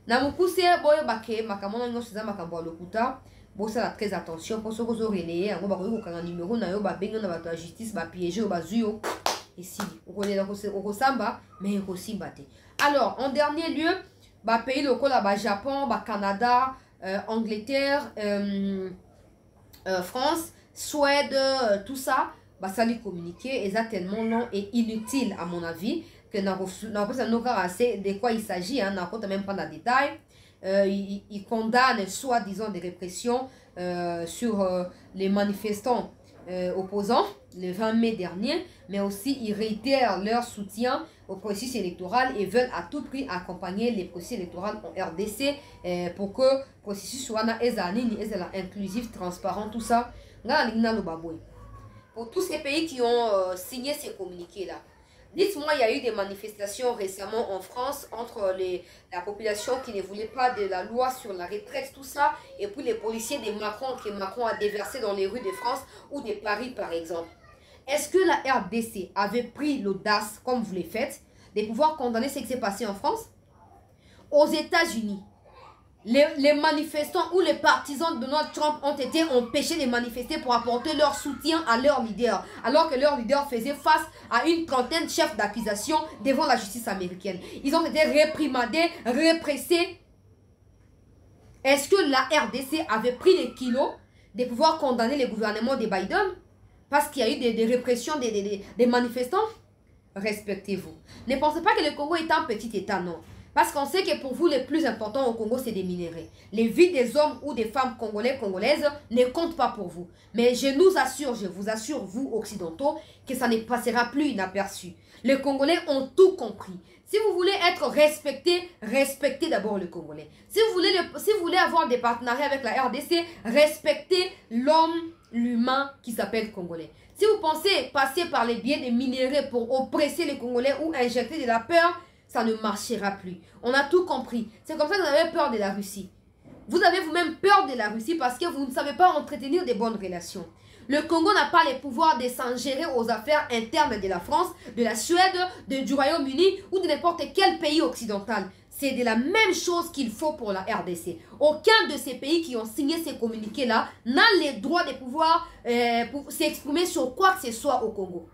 Na mukuse boyo bake makamona ngo siza makambo le Kouta. Bon ça très attention pour ce que vous relayer ngo ba ko kanga numéro na yo ba bengo na ba justice ba piéger ba zuyo. Et si on connaît au samba mais au simbate. Alors en dernier lieu bah pays locaux là bas Japon, bah Canada, Angleterre, France, Suède, tout ça, bah ça lui communiquer exactement long et inutile à mon avis que n'a pas assez de quoi il s'agit hein, n'a pas même pas de détails. Il condamne soit disons des répressions sur les manifestants opposants le 20 mai dernier, mais aussi ils réitèrent leur soutien au processus électoral et veulent à tout prix accompagner les processus électoraux en RDC pour que le processus soit inclusif, transparent, tout ça. Pour tous ces pays qui ont signé ces communiqués-là, dites-moi, il y a eu des manifestations récemment en France entre la population qui ne voulait pas de la loi sur la retraite, tout ça, et puis les policiers de Macron que Macron a déversé dans les rues de France ou de Paris par exemple. Est-ce que la RDC avait pris l'audace, comme vous le faites, de pouvoir condamner ce qui s'est passé en France? Aux États-Unis, les manifestants ou les partisans de Donald Trump ont été empêchés de manifester pour apporter leur soutien à leur leader, alors que leur leader faisait face à une trentaine de chefs d'accusation devant la justice américaine. Ils ont été réprimandés, répressés. Est-ce que la RDC avait pris les kilos de pouvoir condamner le gouvernement de Biden parce qu'il y a eu des répressions des manifestants? Respectez-vous. Ne pensez pas que le Congo est un petit État, non. Parce qu'on sait que pour vous, le plus important au Congo, c'est des minéraux. Les vies des hommes ou des femmes congolais, congolaises ne comptent pas pour vous. Mais je vous assure, vous occidentaux, que ça ne passera plus inaperçu. Les Congolais ont tout compris. Si vous voulez être respecté, respectez d'abord le Congolais. Si vous voulez avoir des partenariats avec la RDC, respectez l'homme, l'humain qui s'appelle Congolais. Si vous pensez passer par les biais des minéraux pour oppresser les Congolais ou injecter de la peur, ça ne marchera plus. On a tout compris. C'est comme ça que vous avez peur de la Russie. Vous avez vous-même peur de la Russie parce que vous ne savez pas entretenir des bonnes relations. Le Congo n'a pas les pouvoirs de s'ingérer aux affaires internes de la France, de la Suède, du Royaume-Uni ou de n'importe quel pays occidental. C'est de la même chose qu'il faut pour la RDC. Aucun de ces pays qui ont signé ces communiqués-là n'a le droit de pouvoir s'exprimer sur quoi que ce soit au Congo.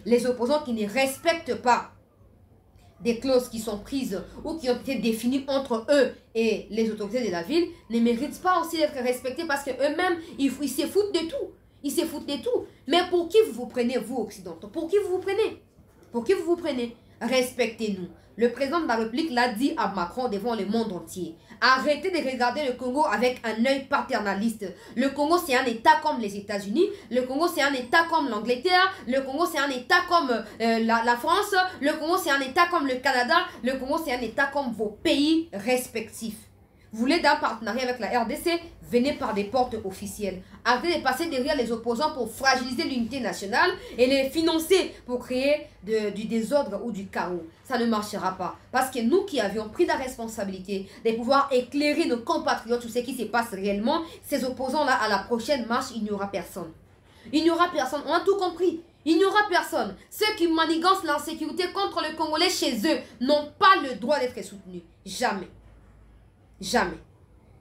Les opposants qui ne respectent pas des clauses qui sont prises ou qui ont été définies entre eux et les autorités de la ville ne méritent pas aussi d'être respectés parce qu'eux-mêmes, ils se foutent de tout. Ils se foutent de tout. Mais pour qui vous vous prenez, vous, occidentaux? Pour qui vous vous prenez? Pour qui vous vous prenez? Respectez-nous. Le président de la République l'a dit à Macron devant le monde entier. Arrêtez de regarder le Congo avec un œil paternaliste. Le Congo, c'est un État comme les États-Unis. Le Congo, c'est un État comme l'Angleterre. Le Congo, c'est un État comme la France. Le Congo, c'est un État comme le Canada. Le Congo, c'est un État comme vos pays respectifs. Vous voulez d'un partenariat avec la RDC? Venez par des portes officielles. Arrêtez de passer derrière les opposants pour fragiliser l'unité nationale et les financer pour créer du désordre ou du chaos. Ça ne marchera pas. Parce que nous qui avions pris la responsabilité de pouvoir éclairer nos compatriotes sur ce qui se passe réellement, ces opposants-là, à la prochaine marche, il n'y aura personne. Il n'y aura personne. On a tout compris. Il n'y aura personne. Ceux qui manigancent l'insécurité contre le Congolais chez eux n'ont pas le droit d'être soutenus. Jamais. Jamais.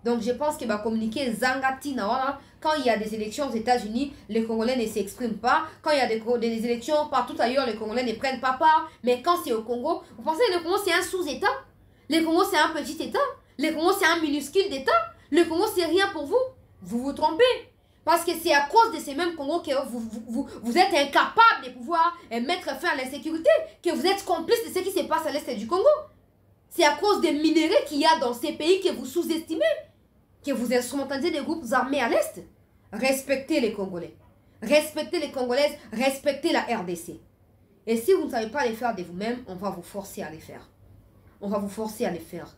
Donc je pense que va communiquer Zangati Nawala. Quand il y a des élections aux États-Unis, les Congolais ne s'expriment pas. Quand il y a des élections partout ailleurs, les Congolais ne prennent pas part. Mais quand c'est au Congo, vous pensez que le Congo c'est un sous-État? Le Congo c'est un petit État? Le Congo c'est un minuscule d'État? Le Congo c'est rien pour vous? Vous vous trompez. Parce que c'est à cause de ces mêmes Congos que vous êtes incapable de pouvoir mettre fin à l'insécurité, que vous êtes complice de ce qui se passe à l'est du Congo. C'est à cause des minéraux qu'il y a dans ces pays que vous sous-estimez, que vous instrumentalisez des groupes armés à l'Est. Respectez les Congolais. Respectez les Congolaises. Respectez la RDC. Et si vous ne savez pas les faire de vous-même, on va vous forcer à les faire. On va vous forcer à les faire.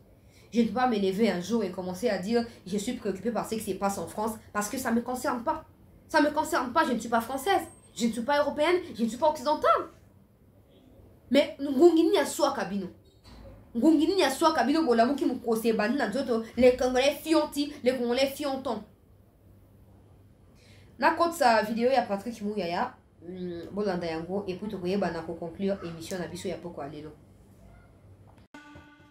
Je ne peux pas me lever un jour et commencer à dire « Je suis préoccupé par ce qui se passe en France » parce que ça ne me concerne pas. Ça ne me concerne pas. Je ne suis pas française. Je ne suis pas européenne. Je ne suis pas occidentale. Mais Ngungini a soi Kabino. Ngungini ya soi kabino bolamu ki mukose bani na zoto les Congolais fionti, les Congolais fiontons. Na kote sa vidéo ya Patrick Mouyaya, bolanda yango et pour te koyeba na ko conclure émission na biso ya poko alelo.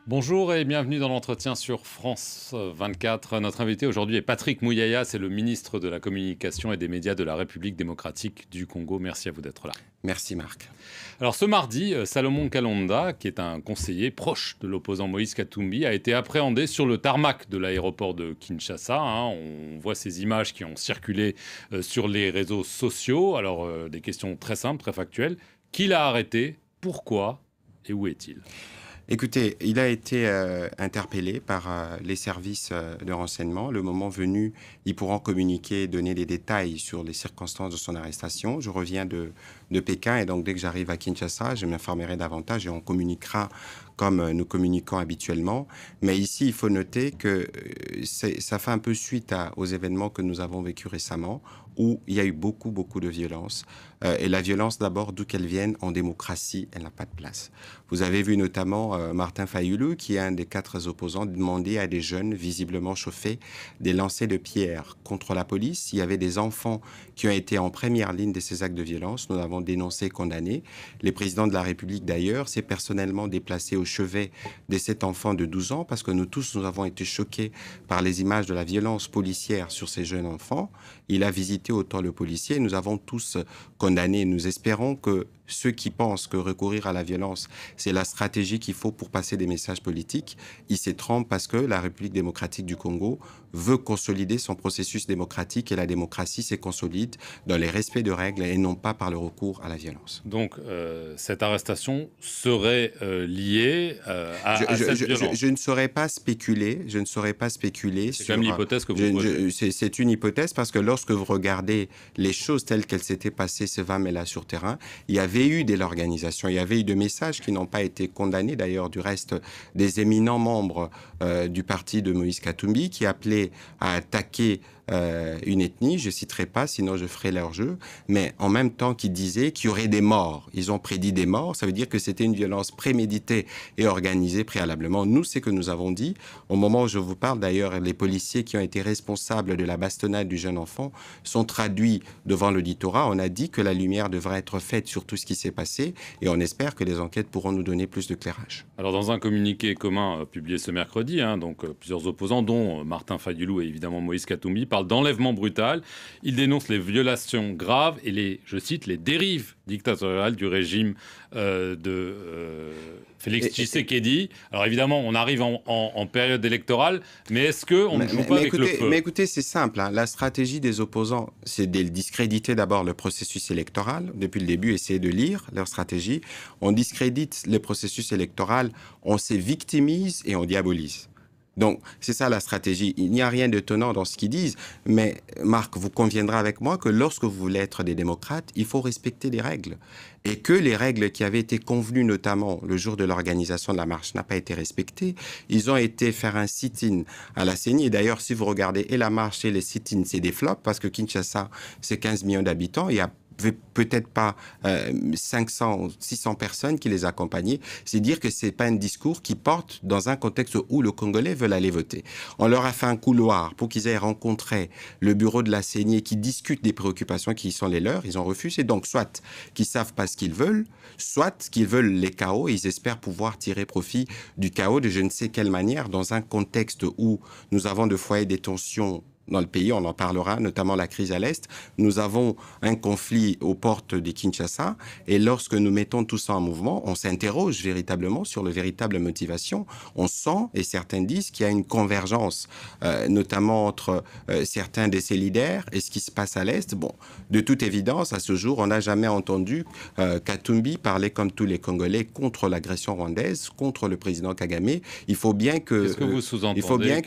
Bonjour et bienvenue dans l'entretien sur France 24. Notre invité aujourd'hui est Patrick Mouyaya, c'est le ministre de la Communication et des Médias de la République démocratique du Congo. Merci à vous d'être là. Merci Marc. Alors ce mardi, Salomon Kalonda, qui est un conseiller proche de l'opposant Moïse Katumbi, a été appréhendé sur le tarmac de l'aéroport de Kinshasa. On voit ces images qui ont circulé sur les réseaux sociaux. Alors des questions très simples, très factuelles. Qui l'a arrêté? Pourquoi? Et où est-il? Écoutez, il a été interpellé par les services de renseignement. Le moment venu, ils pourront communiquer, donner des détails sur les circonstances de son arrestation. Je reviens de Pékin et donc dès que j'arrive à Kinshasa, je m'informerai davantage et on communiquera comme nous communiquons habituellement. Mais ici, il faut noter que ça fait un peu suite aux événements que nous avons vécus récemment où il y a eu beaucoup de violence. Et la violence, d'abord, d'où qu'elle vienne, en démocratie, elle n'a pas de place. Vous avez vu notamment Martin Fayulu, qui est un des 4 opposants, demander à des jeunes visiblement chauffés des lancers de pierres contre la police. Il y avait des enfants qui ont été en première ligne de ces actes de violence. Nous avons dénoncé, condamné. Le président de la République, d'ailleurs, s'est personnellement déplacé au chevet de cet enfant de 12 ans parce que nous tous, nous avons été choqués par les images de la violence policière sur ces jeunes enfants. Il a visité autant le policier. Nous avons tous condamné. Nous espérons que ceux qui pensent que recourir à la violence, c'est la stratégie qu'il faut pour passer des messages politiques, ils se trompent parce que la République démocratique du Congo veut consolider son processus démocratique et la démocratie se consolide dans les respects de règles et non pas par le recours à la violence. Donc, cette arrestation serait liée à cette violence. Je ne saurais pas spéculer. C'est quand même l'hypothèse que vous posez. C'est une hypothèse parce que lorsque vous regardez les choses telles qu'elles s'étaient passées ce 20 mai là sur terrain, il y avait eu de l'organisation, il y avait eu des messages qui n'ont pas été condamnés d'ailleurs du reste des éminents membres du parti de Moïse Katumbi qui appelaient à attaquer une ethnie, je ne citerai pas, sinon je ferai leur jeu, mais en même temps qu'ils disaient qu'il y aurait des morts. Ils ont prédit des morts, ça veut dire que c'était une violence préméditée et organisée préalablement. Nous, c'est que nous avons dit, au moment où je vous parle d'ailleurs, les policiers qui ont été responsables de la bastonnade du jeune enfant sont traduits devant l'auditorat. On a dit que la lumière devrait être faite sur tout ce qui s'est passé et on espère que les enquêtes pourront nous donner plus d'éclairage. Alors, dans un communiqué commun publié ce mercredi, plusieurs opposants, dont Martin Fayulu et évidemment Moïse Katumbi, parlent d'enlèvement brutal. Ils dénoncent les violations graves et les, je cite, les dérives dictatoriales du régime de Félix Tshisekedi. Alors évidemment, on arrive en période électorale, mais est-ce qu'on ne joue pas avec le feu? Mais écoutez, c'est simple. La stratégie des opposants, c'est de discréditer d'abord le processus électoral. Depuis le début, essayer de lire leur stratégie. On discrédite le processus électoral, on se victimise et on diabolise. Donc, c'est ça la stratégie. Il n'y a rien d'étonnant dans ce qu'ils disent. Mais, Marc, vous conviendrez avec moi que lorsque vous voulez être des démocrates, il faut respecter les règles. Et que les règles qui avaient été convenues, notamment le jour de l'organisation de la marche, n'ont pas été respectées. Ils ont été faire un sit-in à la CENI. Et d'ailleurs, si vous regardez et la marche et les sit-in, c'est des flops, parce que Kinshasa, c'est 15 millions d'habitants. Il y a peut-être pas 500 ou 600 personnes qui les accompagnaient. C'est dire que c'est pas un discours qui porte dans un contexte où le Congolais veulent aller voter. On leur a fait un couloir pour qu'ils aient rencontré le bureau de la CENI et qui discutent des préoccupations qui sont les leurs. Ils ont refusé. Donc, soit qu'ils savent pas ce qu'ils veulent, soit qu'ils veulent les chaos et ils espèrent pouvoir tirer profit du chaos de je ne sais quelle manière dans un contexte où nous avons de foyers des tensions dans le pays, on en parlera, notamment la crise à l'Est. Nous avons un conflit aux portes de Kinshasa et lorsque nous mettons tout ça en mouvement, on s'interroge véritablement sur la véritable motivation. On sent, et certains disent, qu'il y a une convergence, notamment entre certains de ces leaders et ce qui se passe à l'Est. Bon, de toute évidence, à ce jour, on n'a jamais entendu Katumbi parler comme tous les Congolais contre l'agression rwandaise, contre le président Kagame. Il faut bien que... Qu'est-ce que vous sous-entendez? Il faut bien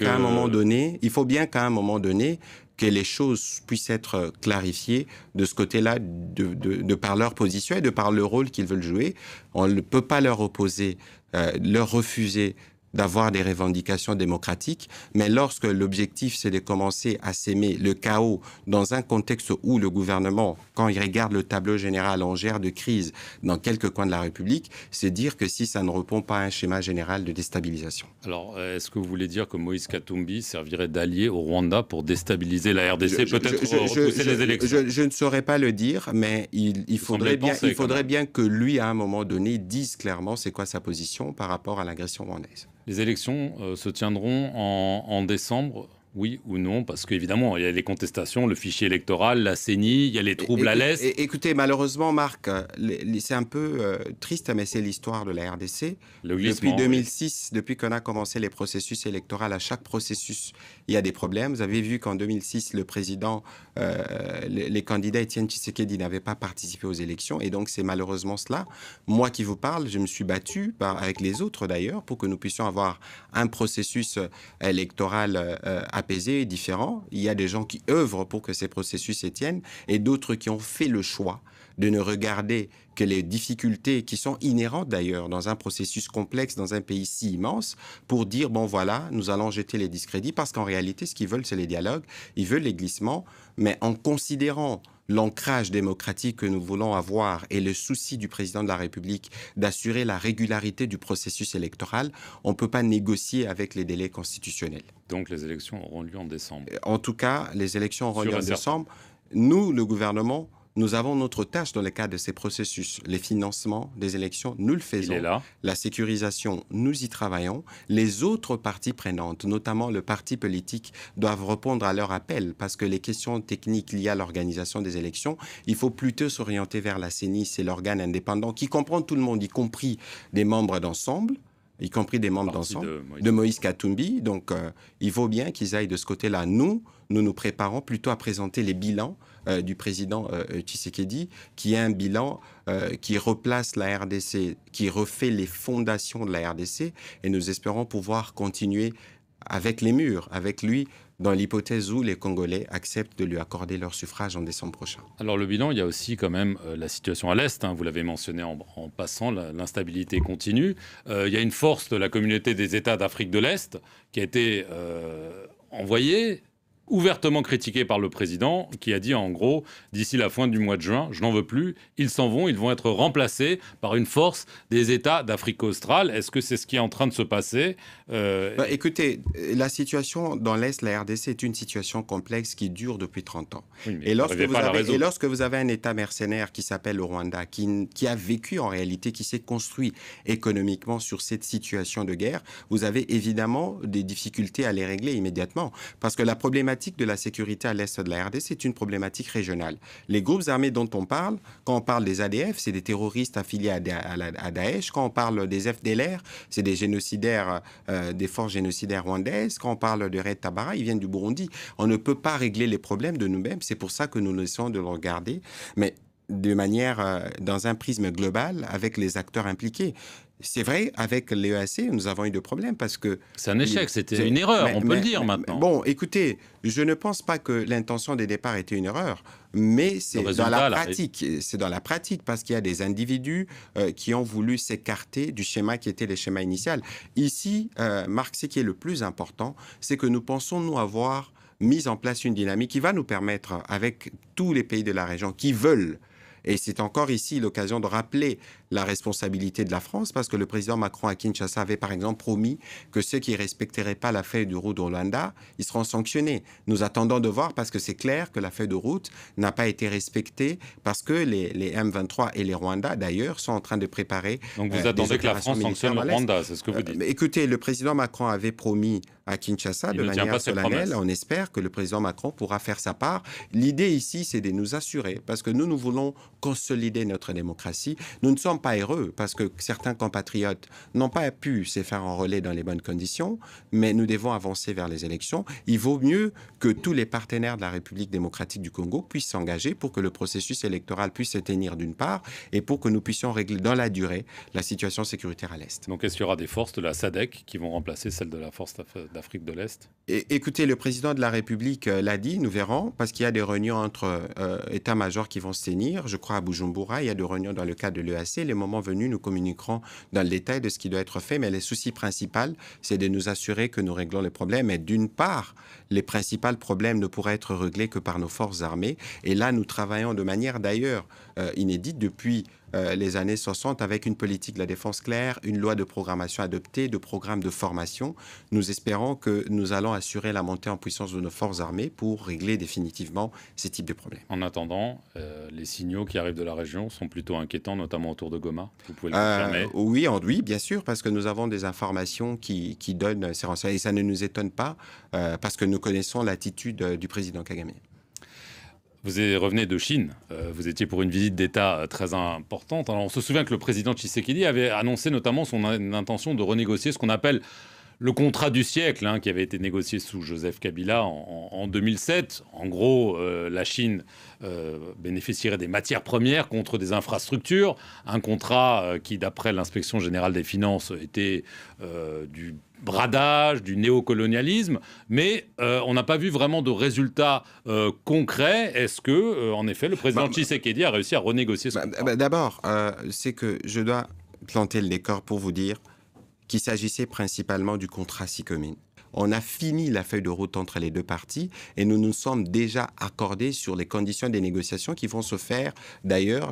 qu'à un moment donné, que les choses puissent être clarifiées de ce côté-là, de par leur position et de par le rôle qu'ils veulent jouer. On ne peut pas leur opposer, leur refuser d'avoir des revendications démocratiques, mais lorsque l'objectif c'est de commencer à s'aimer le chaos dans un contexte où le gouvernement, quand il regarde le tableau général en gère de crise dans quelques coins de la République, c'est dire que si ça ne répond pas à un schéma général de déstabilisation. Alors, est-ce que vous voulez dire que Moïse Katumbi servirait d'allié au Rwanda pour déstabiliser la RDC, peut-être repousser les élections? Je ne saurais pas le dire, mais il faudrait bien que lui, à un moment donné, dise clairement c'est quoi sa position par rapport à l'agression rwandaise. Les élections se tiendront en décembre, oui ou non? Parce qu'évidemment, il y a les contestations, le fichier électoral, la CENI, il y a les troubles à l'Est. Écoutez, malheureusement, Marc, c'est un peu triste, mais c'est l'histoire de la RDC. Depuis 2006, depuis qu'on a commencé les processus électoraux, à chaque processus, il y a des problèmes. Vous avez vu qu'en 2006, le président, les candidats Étienne Tshisekedi n'avaient pas participé aux élections. Et donc, c'est malheureusement cela. Moi qui vous parle, je me suis battu, avec les autres d'ailleurs, pour que nous puissions avoir un processus électoral apaisé et différent. Il y a des gens qui œuvrent pour que ces processus se tiennent et d'autres qui ont fait le choix de ne regarder que les difficultés qui sont inhérentes d'ailleurs dans un processus complexe, dans un pays si immense, pour dire, bon voilà, nous allons jeter les discrédits, parce qu'en réalité, ce qu'ils veulent, c'est les dialogues, ils veulent les glissements, mais en considérant l'ancrage démocratique que nous voulons avoir et le souci du président de la République d'assurer la régularité du processus électoral, on ne peut pas négocier avec les délais constitutionnels. Donc les élections auront lieu en décembre. En tout cas, les élections auront lieu en décembre. Nous, le gouvernement, nous avons notre tâche dans le cadre de ces processus. Les financements des élections, nous le faisons. Il est là. La sécurisation, nous y travaillons. Les autres parties prenantes, notamment le parti politique, doivent répondre à leur appel parce que les questions techniques liées à l'organisation des élections, il faut plutôt s'orienter vers la CENI, c'est l'organe indépendant qui comprend tout le monde, y compris des membres d'ensemble, de Moïse Katumbi. Donc, il vaut bien qu'ils aillent de ce côté-là. Nous nous préparons plutôt à présenter les bilans du président Tshisekedi, qui est un bilan qui replace la RDC, qui refait les fondations de la RDC, et nous espérons pouvoir continuer avec les murs, avec lui, dans l'hypothèse où les Congolais acceptent de lui accorder leur suffrage en décembre prochain. Alors le bilan, il y a aussi quand même la situation à l'Est, vous l'avez mentionné en passant, l'instabilité continue. Il y a une force de la communauté des États d'Afrique de l'Est qui a été envoyée, ouvertement critiqué par le président, qui a dit en gros, d'ici la fin du mois de juin, je n'en veux plus, ils s'en vont, ils vont être remplacés par une force des États d'Afrique australe. Est-ce que c'est ce qui est en train de se passer Écoutez, la situation dans l'Est, la RDC, est une situation complexe qui dure depuis 30 ans. Oui, et lorsque vous avez un État mercenaire qui s'appelle le Rwanda, qui a vécu en réalité, qui s'est construit économiquement sur cette situation de guerre, vous avez évidemment des difficultés à les régler immédiatement. Parce que la problématique de la sécurité à l'est de la RDC, c'est une problématique régionale. Les groupes armés dont on parle, quand on parle des ADF, c'est des terroristes affiliés à Daesh. Quand on parle des FDLR, c'est des génocidaires, des forces génocidaires rwandaises. Quand on parle de Red Tabara, ils viennent du Burundi. On ne peut pas régler les problèmes de nous-mêmes. C'est pour ça que nous essayons de le regarder, mais de manière, dans un prisme global, avec les acteurs impliqués. C'est vrai, avec l'EAC, nous avons eu des problèmes parce que... C'est un échec, c'était une erreur, on peut le dire maintenant. Bon, écoutez, je ne pense pas que l'intention des départs était une erreur, mais c'est dans la pratique. C'est dans la pratique parce qu'il y a des individus qui ont voulu s'écarter du schéma qui était le schéma initial. Ici, Marc, ce qui est le plus important, c'est que nous pensons, nous, avoir mis en place une dynamique qui va nous permettre, avec tous les pays de la région qui veulent, et c'est encore ici l'occasion de rappeler la responsabilité de la France, parce que le président Macron à Kinshasa avait par exemple promis que ceux qui ne respecteraient pas la feuille de route de Rwanda, ils seront sanctionnés. Nous attendons de voir, parce que c'est clair que la feuille de route n'a pas été respectée, parce que les M23 et les Rwandais, d'ailleurs, sont en train de préparer... Donc vous attendez que la France sanctionne le Rwanda, c'est ce que vous dites. Écoutez, le président Macron avait promis à Kinshasa, de manière solennelle, on espère que le président Macron pourra faire sa part. L'idée ici, c'est de nous assurer, parce que nous voulons consolider notre démocratie. Nous ne sommes pas heureux, parce que certains compatriotes n'ont pas pu se faire enrôler dans les bonnes conditions, mais nous devons avancer vers les élections. Il vaut mieux que tous les partenaires de la République démocratique du Congo puissent s'engager pour que le processus électoral puisse se tenir d'une part, et pour que nous puissions régler dans la durée la situation sécuritaire à l'Est. Donc est-ce qu'il y aura des forces de la SADC qui vont remplacer celles de la force d'Afrique de l'Est? Écoutez, le président de la République l'a dit, nous verrons, parce qu'il y a des réunions entre états-majors qui vont se tenir, je crois à Bujumbura, il y a des réunions dans le cadre de l'EAC. Les moments venus, nous communiquerons dans le détail de ce qui doit être fait, mais le souci principal, c'est de nous assurer que nous réglons les problèmes. Et d'une part, les principaux problèmes ne pourraient être réglés que par nos forces armées. Et là, nous travaillons de manière d'ailleurs inédite depuis les années 60 avec une politique de la défense claire, une loi de programmation adoptée, de programmes de formation. Nous espérons que nous allons assurer la montée en puissance de nos forces armées pour régler définitivement ces types de problèmes. En attendant, les signaux qui arrivent de la région sont plutôt inquiétants, notamment autour de Goma. Vous pouvez le confirmer? Oui, bien sûr, parce que nous avons des informations qui donnent ces renseignements. Et ça ne nous étonne pas, parce que nous connaissons l'attitude du président Kagame. Vous revenez de Chine, vous étiez pour une visite d'État très importante. Alors on se souvient que le président Tshisekedi avait annoncé notamment son intention de renégocier ce qu'on appelle le contrat du siècle, qui avait été négocié sous Joseph Kabila en 2007. En gros, la Chine bénéficierait des matières premières contre des infrastructures. Un contrat qui, d'après l'inspection générale des finances, était du bradage, du néocolonialisme, mais on n'a pas vu vraiment de résultats concrets. Est-ce que, en effet, le président Tshisekedi a réussi à renégocier ce contrat? D'abord, c'est que je dois planter le décor pour vous dire qu'il s'agissait principalement du contrat SICOMIN. on a fini la feuille de route entre les deux parties et nous nous sommes déjà accordés sur les conditions des négociations qui vont se faire d'ailleurs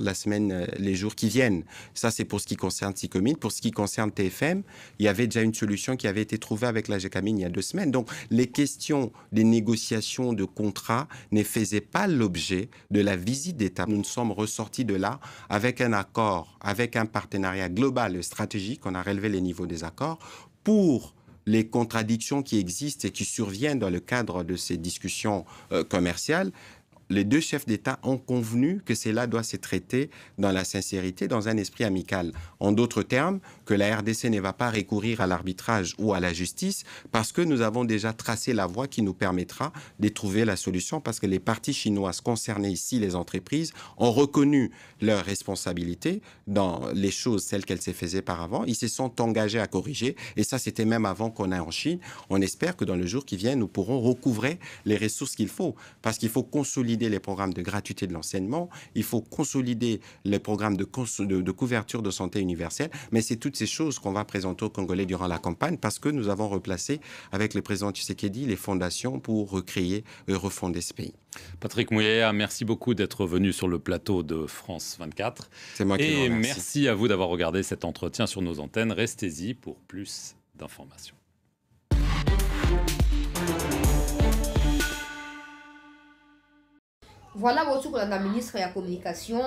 les jours qui viennent. Ça, c'est pour ce qui concerne Sicomine. Pour ce qui concerne TFM, il y avait déjà une solution qui avait été trouvée avec la GECAMINE il y a 2 semaines. Donc, les questions des négociations de contrats ne faisaient pas l'objet de la visite d'État. Nous nous sommes ressortis de là avec un accord, avec un partenariat global et stratégique. On a relevé les niveaux des accords pour les contradictions qui existent et qui surviennent dans le cadre de ces discussions commerciales. Les 2 chefs d'État ont convenu que cela doit se traiter dans la sincérité, dans un esprit amical. En d'autres termes, que la RDC ne va pas recourir à l'arbitrage ou à la justice parce que nous avons déjà tracé la voie qui nous permettra de trouver la solution parce que les parties chinoises concernées ici, les entreprises, ont reconnu leurs responsabilités dans les choses telles qu'elles se faisaient par avant. Ils se sont engagés à corriger et ça, c'était même avant qu'on aille en Chine. On espère que dans le jour qui vient, nous pourrons recouvrer les ressources qu'il faut parce qu'il faut consolider les programmes de gratuité de l'enseignement, il faut consolider les programmes de couverture de santé universelle, mais c'est toutes ces choses qu'on va présenter aux Congolais durant la campagne parce que nous avons replacé avec le président Tshisekedi les fondations pour recréer et refonder ce pays. Patrick Mouyaya, merci beaucoup d'être venu sur le plateau de France 24. C'est moi qui vous remercie. Et merci à vous d'avoir regardé cet entretien sur nos antennes. Restez-y pour plus d'informations. Voilà votre pour la ministre de la Communication.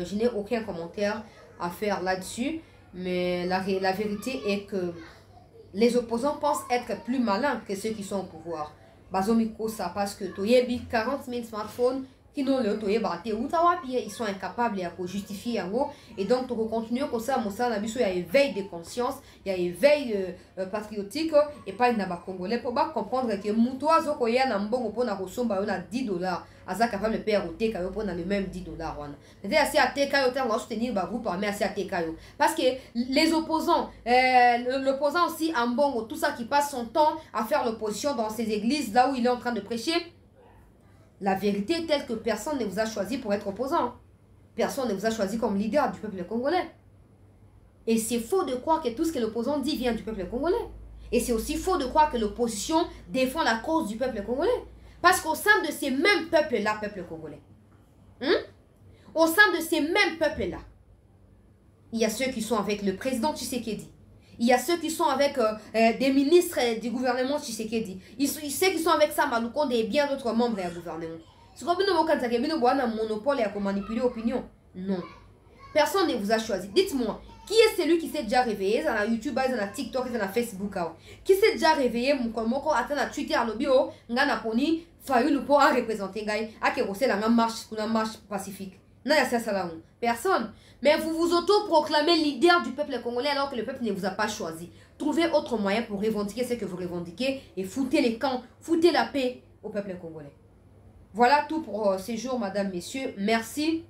Je n'ai aucun commentaire à faire là-dessus. Mais la vérité est que les opposants pensent être plus malins que ceux qui sont au pouvoir. Bazomiko, ça parce que tu as 40 000 smartphones qui n'ont le ils sont incapables de justifier en haut. Et donc, tu continuer comme ça, il y a éveil de conscience, il y a éveil patriotique, et pas une Congolais pour comprendre que Moutoua Zokoya n'a pas de 10 $. Aza capable de payer au TKO pour le même 10 $. C'est assez à TKO, on va soutenir le groupe armé assez à TKO. Parce que les opposants, l'opposant aussi en bon, tout ça qui passe son temps à faire l'opposition dans ces églises, là où il est en train de prêcher. La vérité est telle que personne ne vous a choisi pour être opposant. Personne ne vous a choisi comme leader du peuple congolais. Et c'est faux de croire que tout ce que l'opposant dit vient du peuple congolais. Et c'est aussi faux de croire que l'opposition défend la cause du peuple congolais. Parce qu'au sein de ces mêmes peuples-là, peuple congolais, au sein de ces mêmes peuples-là, il y a ceux qui sont avec le président Tshisekedi. Il y a ceux qui sont avec des ministres du gouvernement Tshisekedi. Ceux qui sont avec Sama Lukonde et bien d'autres membres du gouvernement. C'est comme un monopole et à manipuler l'opinion. Non. Personne ne vous a choisi. Dites-moi, qui est celui qui s'est déjà réveillé dans la YouTube, dans la TikTok, dans la Facebook? Qui s'est déjà réveillé, Moukomoko, attend la Twitter, le bio, Ngana Poni, Fayou pour représenter Gaï, à qui c'est la marche pacifique. Non, il y a ça. Personne. Mais vous vous auto-proclamez leader du peuple congolais alors que le peuple ne vous a pas choisi. Trouvez autre moyen pour revendiquer ce que vous revendiquez et foutez les camps, foutez la paix au peuple congolais. Voilà tout pour ces jours, madame, messieurs. Merci,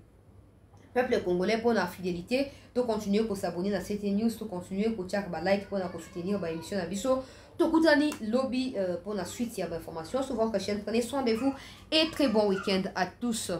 peuple congolais, pour la fidélité. De continuer à s'abonner à cette news, de continuer à like pour soutenir l'émission d'Abisso. Tokutani lobby pour la suite d'informations sur votre chaîne. Prenez soin de vous et très bon week-end à tous.